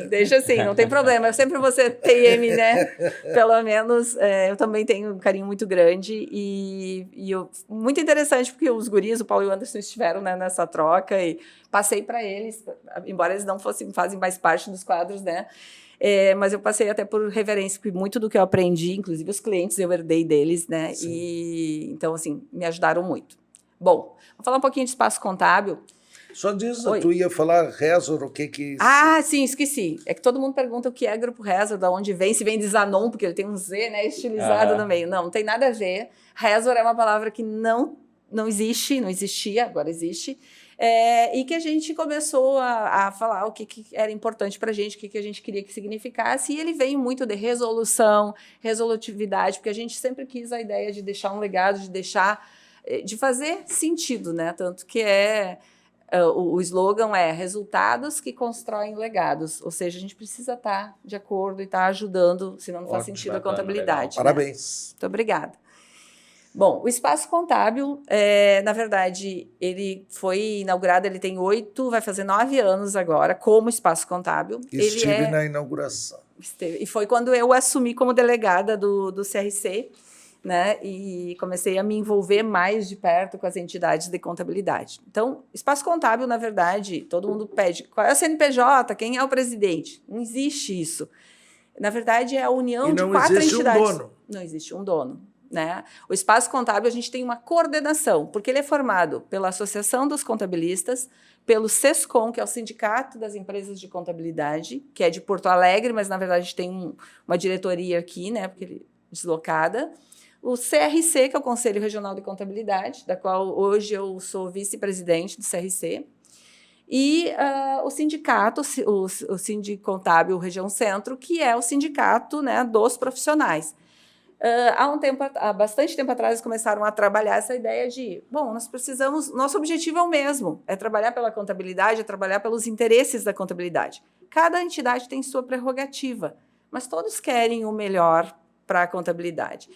Deixa assim, não tem problema. Eu sempre vou ser TM, né? Pelo menos eu também tenho um carinho muito grande muito interessante, porque os guris, o Paulo e o Anderson, estiveram, né, nessa troca e passei para eles, embora eles não fazem mais parte dos quadros, né? Mas eu passei até por reverência, porque muito do que eu aprendi, inclusive os clientes, eu herdei deles, né? Sim. E então, assim, me ajudaram muito. Bom, vou falar um pouquinho de espaço contábil. Só diz, Oi. tu ia falar Rezor, o que... Ah, sim, esqueci. É que todo mundo pergunta o que é Grupo Rezor, de onde vem, se vem de Zanon, porque ele tem um Z, né, estilizado no meio. Não tem nada a ver. Rezor é uma palavra que não existe, não existia, agora existe. E que a gente começou a falar o que era importante para a gente, o que a gente queria que significasse, e ele vem muito de resolução, resolutividade, porque a gente sempre quis a ideia de deixar um legado, de fazer sentido, né? Tanto que o slogan é resultados que constroem legados, ou seja, a gente precisa estar de acordo e estar ajudando, senão não faz sentido a contabilidade. Legal. Parabéns. Muito obrigada. Bom, o Espaço Contábil, na verdade, ele foi inaugurado, ele tem vai fazer 9 anos agora, como Espaço Contábil. Estive na inauguração. E foi quando eu assumi como delegada do CRC, né, e comecei a me envolver mais de perto com as entidades de contabilidade. Então, Espaço Contábil, na verdade, todo mundo pede, qual é o CNPJ, quem é o presidente? Não existe isso. Na verdade, é a união de 4 entidades. Um dono. Não existe um dono. Né? O Espaço Contábil, a gente tem uma coordenação, porque ele é formado pela Associação dos Contabilistas, pelo SESCOM, que é o Sindicato das Empresas de Contabilidade, que é de Porto Alegre, mas, na verdade, a gente tem uma diretoria aqui, né, porque ele é deslocada. O CRC, que é o Conselho Regional de Contabilidade, da qual hoje eu sou vice-presidente do CRC, e o sindicato, o Sindicontábil Região Centro, que é o sindicato, né, dos profissionais. Há bastante tempo atrás, eles começaram a trabalhar essa ideia de, nosso objetivo é o mesmo, é trabalhar pela contabilidade, é trabalhar pelos interesses da contabilidade. Cada entidade tem sua prerrogativa, mas todos querem o melhor para a contabilidade.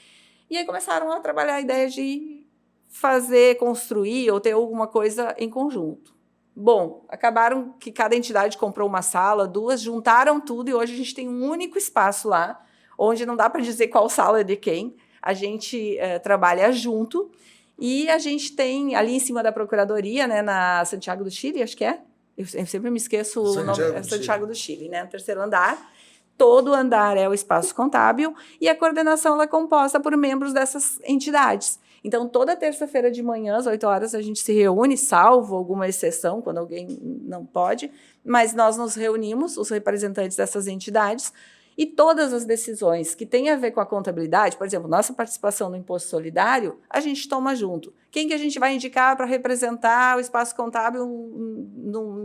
E aí começaram a trabalhar a ideia de construir ou ter alguma coisa em conjunto. Bom, acabaram que cada entidade comprou uma sala, 2, juntaram tudo e hoje a gente tem um único espaço lá, onde não dá para dizer qual sala é de quem. A gente trabalha junto e a gente tem ali em cima da Procuradoria, né, na Santiago do Chile, acho que é. Eu sempre me esqueço o nome. É Santiago do Chile, né, no 3º andar. Todo andar é o Espaço Contábil e a coordenação ela é composta por membros dessas entidades. Então, toda terça-feira de manhã, às 8 horas, a gente se reúne, salvo alguma exceção, quando alguém não pode, mas nós nos reunimos, os representantes dessas entidades, e todas as decisões que têm a ver com a contabilidade, por exemplo, nossa participação no Imposto Solidário, a gente toma junto. Quem que a gente vai indicar para representar o Espaço Contábil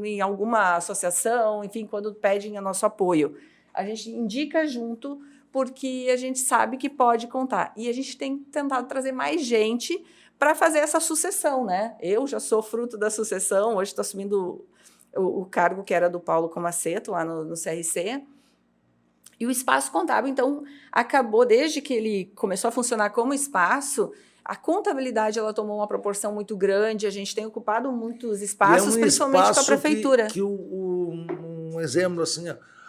em alguma associação, enfim, quando pedem o nosso apoio? A gente indica junto porque a gente sabe que pode contar. E a gente tem tentado trazer mais gente para fazer essa sucessão, né? Eu já sou fruto da sucessão, hoje estou assumindo o cargo que era do Paulo Comaceto, lá no CRC. E o Espaço Contábil, então, acabou, desde que ele começou a funcionar como espaço, a contabilidade ela tomou uma proporção muito grande, a gente tem ocupado muitos espaços, principalmente com a prefeitura. Um exemplo assim,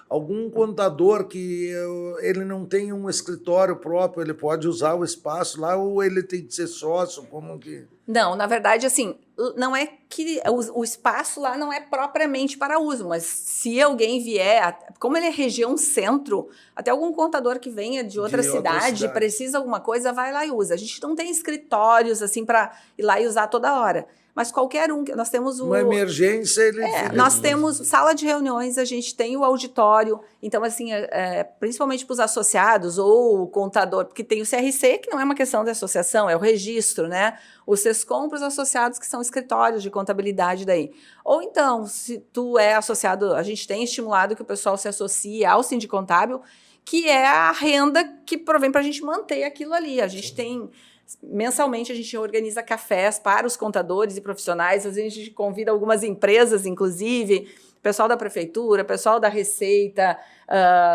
algum contador que ele não tem um escritório próprio, ele pode usar o espaço lá ou ele tem que ser sócio, como que... Não, na verdade, assim, não é que o espaço lá não é propriamente para uso, mas se alguém vier, como ele é região centro, até algum contador que venha de outra cidade, precisa alguma coisa, vai lá e usa. A gente não tem escritórios assim para ir lá e usar toda hora. Mas qualquer um, nós temos uma emergência, nós temos sala de reuniões, a gente tem o auditório, então, assim, principalmente para os associados ou o contador, porque tem o CRC, que não é uma questão de associação, é o registro, né? O SESCOM para os associados, que são escritórios de contabilidade daí. Ou então, se tu é associado, a gente tem estimulado que o pessoal se associe ao Sindicontábil, que é a renda que provém para a gente manter aquilo ali. A gente tem... Mensalmente, a gente organiza cafés para os contadores e profissionais, às vezes a gente convida algumas empresas, inclusive, pessoal da prefeitura, pessoal da Receita,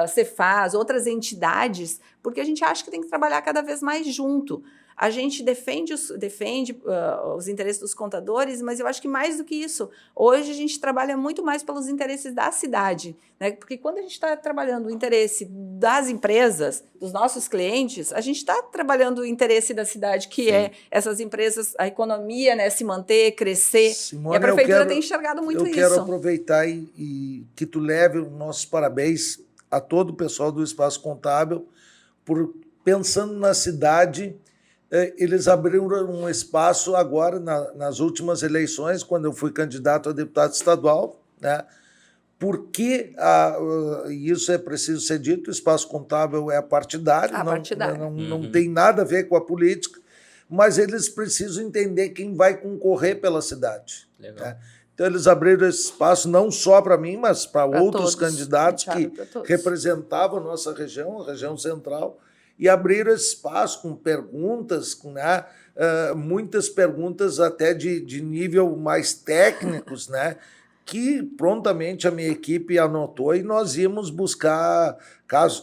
Cefaz, outras entidades, porque a gente acha que tem que trabalhar cada vez mais junto. a gente defende os interesses dos contadores, mas eu acho que mais do que isso, hoje a gente trabalha muito mais pelos interesses da cidade, né? Porque quando a gente está trabalhando o interesse das empresas, dos nossos clientes, a gente está trabalhando o interesse da cidade, que é essas empresas, a economia, né, se manter, crescer. Simone, e a prefeitura tem enxergado muito isso. Eu quero aproveitar e que tu leve os nossos parabéns a todo o pessoal do Espaço Contábil por, pensando na cidade, eles abriram um espaço agora, nas últimas eleições, quando eu fui candidato a deputado estadual, né? Porque, isso é preciso ser dito, o Espaço Contábil é partidário, não tem nada a ver com a política, mas eles precisam entender quem vai concorrer pela cidade. Legal. Né? Então, eles abriram esse espaço não só para mim, mas para outros candidatos que representavam a nossa região, a região central, e abriram esse espaço com perguntas, né? Muitas perguntas até de nível mais técnicos, né? Que prontamente a minha equipe anotou e nós íamos buscar, caso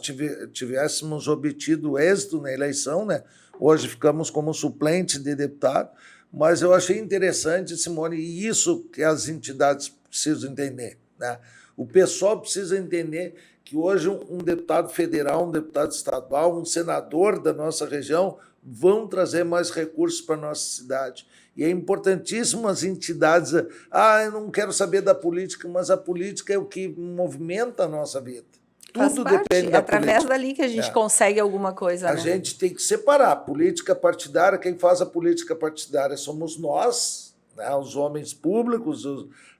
tivéssemos obtido êxito na eleição, né? Hoje ficamos como suplente de deputado, mas eu achei interessante, Simone, e isso que as entidades precisam entender, né? O pessoal precisa entender que hoje um deputado federal, um deputado estadual, um senador da nossa região vão trazer mais recursos para a nossa cidade. E é importantíssimo as entidades... eu não quero saber da política, mas a política é o que movimenta a nossa vida. Tudo depende da através política. Dali que a gente consegue alguma coisa. A gente tem que separar. Política partidária, quem faz a política partidária somos nós, né? Os homens públicos,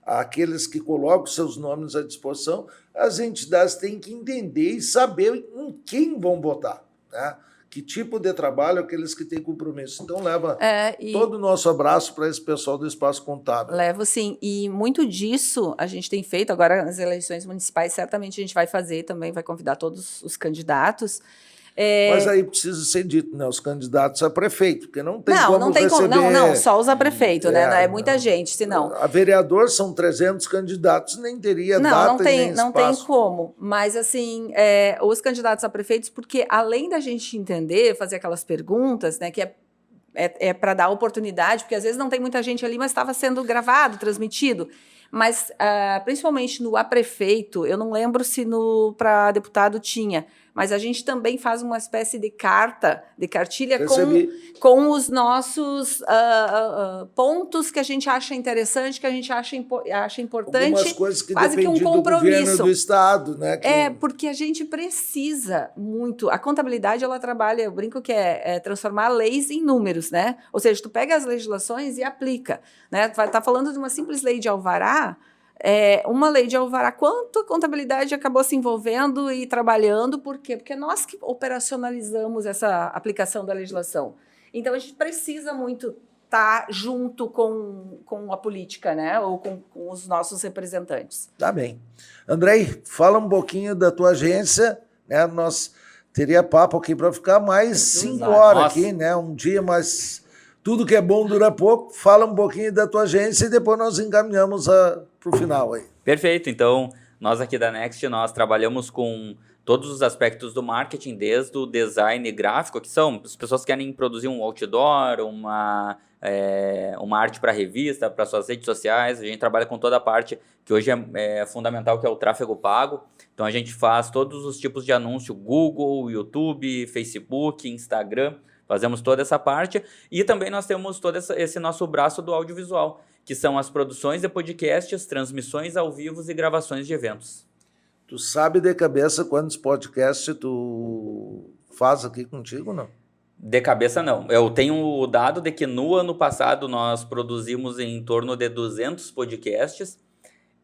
aqueles que colocam seus nomes à disposição. As entidades têm que entender e saber em quem vão votar, né? Que tipo de trabalho aqueles que têm compromisso. Então, leva todo o nosso abraço para esse pessoal do Espaço Contábil. Levo, sim. E muito disso a gente tem feito. Agora, nas eleições municipais, certamente a gente vai fazer também, vai convidar todos os candidatos. Mas aí precisa ser dito, né? Os candidatos a prefeito, porque não tem como receber... Não, só os a prefeito, né? Não é muita gente, senão... A vereador são 300 candidatos, nem teria data nem espaço. Não tem como. Mas, assim, os candidatos a prefeitos, porque além da gente entender, fazer aquelas perguntas, né? Que é para dar oportunidade, porque às vezes não tem muita gente ali, mas estava sendo gravado, transmitido. Mas, principalmente no a prefeito, eu não lembro se para deputado tinha, mas a gente também faz uma espécie de cartilha com os nossos pontos que a gente acha interessante, que a gente acha importante. Algumas coisas que quase dependem que um compromisso. Do governo do Estado, né? Porque a gente precisa muito. A contabilidade, ela trabalha, eu brinco que é transformar leis em números, né? Ou seja, tu pega as legislações e aplica, né? Tu tá falando de uma simples lei de alvará, uma lei de alvará, quanto a contabilidade acabou se envolvendo e trabalhando, por quê? Porque nós que operacionalizamos essa aplicação da legislação. Então, a gente precisa muito estar junto com a política, né? Ou com os nossos representantes. Tá bem. Andrei, fala um pouquinho da tua agência, né? Nós teria papo aqui para ficar mais 5 horas aqui, né? Um dia, mas tudo que é bom dura pouco. Fala um pouquinho da tua agência e depois nós encaminhamos para o final aí. Perfeito. Então, nós aqui da Next, nós trabalhamos com todos os aspectos do marketing, desde o design gráfico, que são as pessoas que querem produzir um outdoor, uma arte para revista, para suas redes sociais. A gente trabalha com toda a parte que hoje é fundamental, que é o tráfego pago. Então, a gente faz todos os tipos de anúncio, Google, YouTube, Facebook, Instagram. Fazemos toda essa parte. E também nós temos todo esse nosso braço do audiovisual, que são as produções de podcasts, transmissões ao vivo e gravações de eventos. Tu sabe de cabeça quantos podcasts tu faz aqui contigo, não? De cabeça, não. Eu tenho o dado de que no ano passado nós produzimos em torno de 200 podcasts.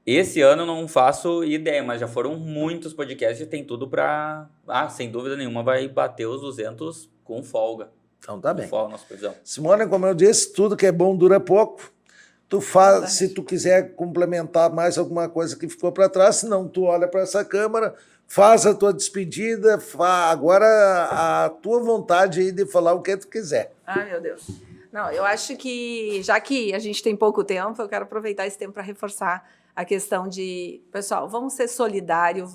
Esse ano não faço ideia, mas já foram muitos podcasts e tem tudo para... sem dúvida nenhuma, vai bater os 200 com folga. Então tá bem. Com folga, nossa previsão. Simone, como eu disse, tudo que é bom dura pouco. Tu faz, se tu quiser complementar mais alguma coisa que ficou para trás, senão tu olha para essa câmera, faz a tua despedida, agora a tua vontade aí de falar o que tu quiser. Ai, meu Deus. Não, eu acho que, já que a gente tem pouco tempo, eu quero aproveitar esse tempo para reforçar a questão de, pessoal, vamos ser solidários,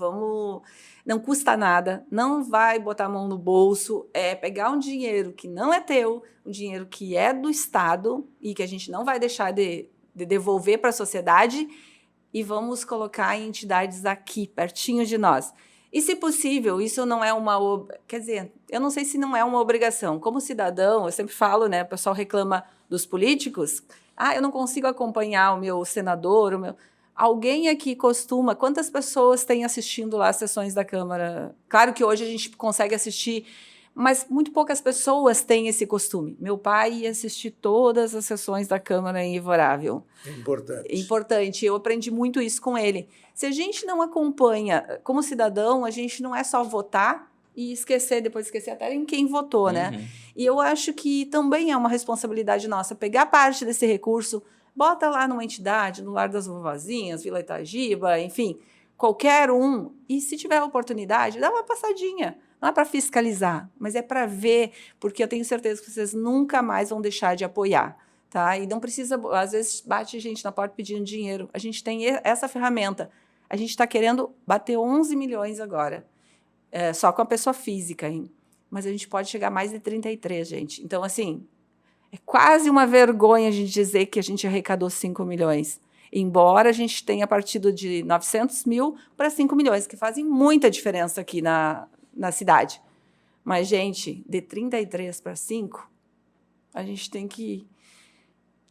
não custa nada, não vai botar a mão no bolso, é pegar um dinheiro que não é teu, um dinheiro que é do Estado e que a gente não vai deixar de devolver para a sociedade e vamos colocar em entidades aqui, pertinho de nós. E, se possível, isso não é uma... Quer dizer, eu não sei se não é uma obrigação. Como cidadão, eu sempre falo, né? O pessoal reclama dos políticos. Eu não consigo acompanhar o meu senador, Alguém aqui costuma... Quantas pessoas têm assistindo lá as sessões da Câmara? Claro que hoje a gente consegue assistir, mas muito poucas pessoas têm esse costume. Meu pai ia assistir todas as sessões da Câmara em Invorável. Importante. Eu aprendi muito isso com ele. Se a gente não acompanha, como cidadão, a gente não é só votar e depois esquecer até em quem votou, né? E eu acho que também é uma responsabilidade nossa pegar parte desse recurso, bota lá numa entidade, no Lar das Vovozinhas, Vila Itagiba, enfim, qualquer um. E se tiver a oportunidade, dá uma passadinha. Não é para fiscalizar, mas é para ver, porque eu tenho certeza que vocês nunca mais vão deixar de apoiar. Tá? E não precisa, às vezes bate gente na porta pedindo dinheiro. A gente tem essa ferramenta. A gente está querendo bater 11 milhões agora, só com a pessoa física, hein? Mas a gente pode chegar a mais de 33, gente. Então, assim, é quase uma vergonha a gente dizer que a gente arrecadou 5 milhões. Embora a gente tenha partido de 900 mil para 5 milhões, que fazem muita diferença aqui na cidade. Mas, gente, de 33 para 5, a gente tem que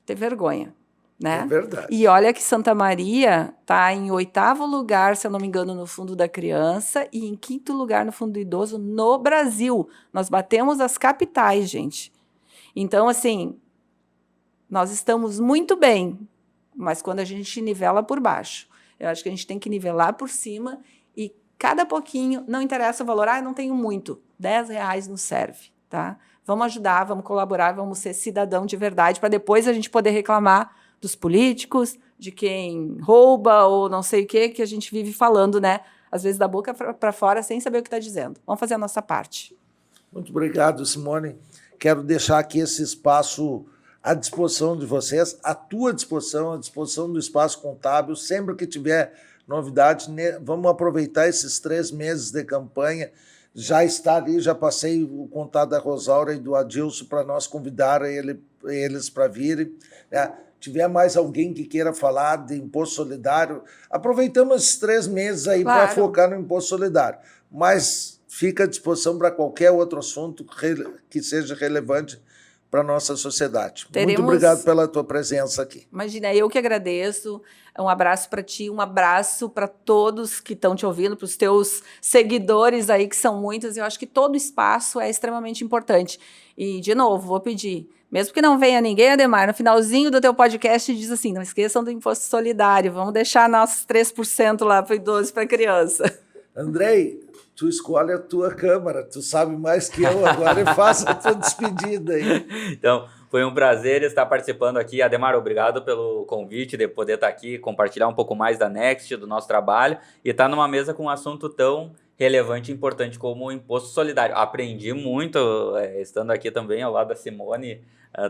ter vergonha, né? É verdade. E olha que Santa Maria está em 8º lugar, se eu não me engano, no Fundo da Criança e em 5º lugar no Fundo do Idoso no Brasil. Nós batemos as capitais, gente. Então, assim, nós estamos muito bem, mas quando a gente nivela por baixo, eu acho que a gente tem que nivelar por cima e cada pouquinho, não interessa o valor, eu não tenho muito, R$10 não serve, tá? Vamos ajudar, vamos colaborar, vamos ser cidadão de verdade, para depois a gente poder reclamar dos políticos, de quem rouba ou não sei o que a gente vive falando, né? Às vezes da boca para fora, sem saber o que está dizendo. Vamos fazer a nossa parte. Muito obrigado, Simone. Quero deixar aqui esse espaço à disposição de vocês, à tua disposição, à disposição do Espaço Contábil. Sempre que tiver novidade, vamos aproveitar esses 3 meses de campanha. Já está ali, já passei o contato da Rosaura e do Adilson para nós convidar eles para virem. Tiver mais alguém que queira falar de imposto solidário, aproveitamos esses 3 meses aí para focar no imposto solidário. Mas fica à disposição para qualquer outro assunto que seja relevante para a nossa sociedade. Muito obrigado pela tua presença aqui. Imagina, eu que agradeço. Um abraço para ti, um abraço para todos que estão te ouvindo, para os teus seguidores aí, que são muitos. Eu acho que todo espaço é extremamente importante. E, de novo, vou pedir, mesmo que não venha ninguém, Ademar, no finalzinho do teu podcast diz assim, não esqueçam do imposto solidário, vamos deixar nossos 3% lá para idoso e para criança. Andrei, tu escolhe a tua Câmara, tu sabe mais que eu, agora faça a tua despedida aí. Então, foi um prazer estar participando aqui. Ademar, obrigado pelo convite, de poder estar aqui, compartilhar um pouco mais da Next, do nosso trabalho, e estar numa mesa com um assunto tão relevante e importante como o imposto solidário. Aprendi muito estando aqui também ao lado da Simone,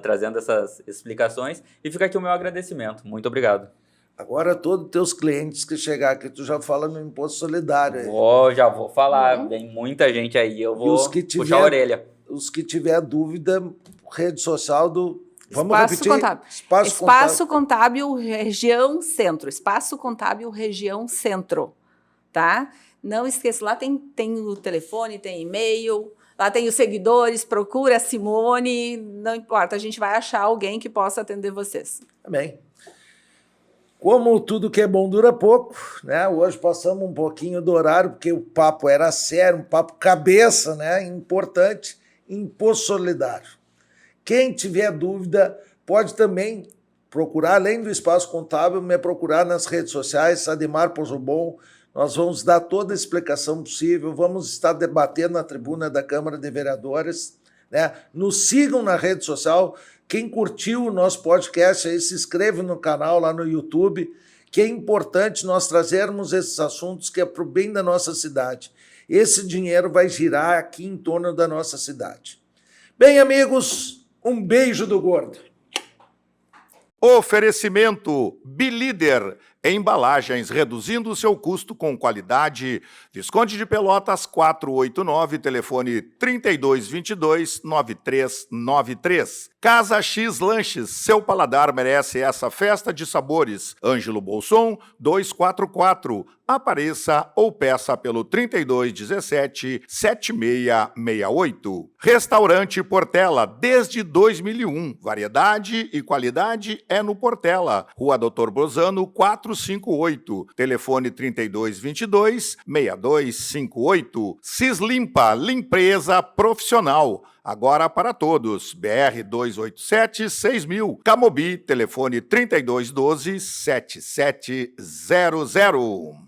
trazendo essas explicações, e fica aqui o meu agradecimento. Muito obrigado. Agora, todos os teus clientes que chegar aqui, tu já fala no imposto solidário. Já vou falar, vem muita gente aí, eu vou puxar a orelha. Os que tiver dúvida, rede social do... Vamos Espaço repetir? Contábil. Espaço Contábil Região Centro. Espaço Contábil Região Centro. Tá? Não esqueça, lá tem o telefone, tem e-mail, lá tem os seguidores, procura a Simone, não importa, a gente vai achar alguém que possa atender vocês. Amém. Como tudo que é bom dura pouco, né? Hoje passamos um pouquinho do horário, porque o papo era sério, um papo cabeça, né? Importante, imposto solidário. Quem tiver dúvida, pode também procurar, além do Espaço Contábil, me procurar nas redes sociais, Ademar Pozobon. Nós vamos dar toda a explicação possível, vamos estar debatendo na tribuna da Câmara de Vereadores, né? Nos sigam na rede social. Quem curtiu o nosso podcast aí, se inscreve no canal lá no YouTube, que é importante nós trazermos esses assuntos que é para o bem da nossa cidade. Esse dinheiro vai girar aqui em torno da nossa cidade. Bem, amigos, um beijo do gordo. Oferecimento Bilíder, Embalagens, reduzindo seu custo com qualidade. Visconde de Pelotas 489, telefone 3222-9393. Casa X Lanches, seu paladar merece essa festa de sabores. Ângelo Bolson 244. Apareça ou peça pelo 3217-7668. Restaurante Portela, desde 2001. Variedade e qualidade é no Portela. Rua Doutor Bozano, 458. Telefone 3222-6258. Cislimpa, limpeza profissional. Agora para todos. BR 287-6000. Camobi, telefone 3212-7700.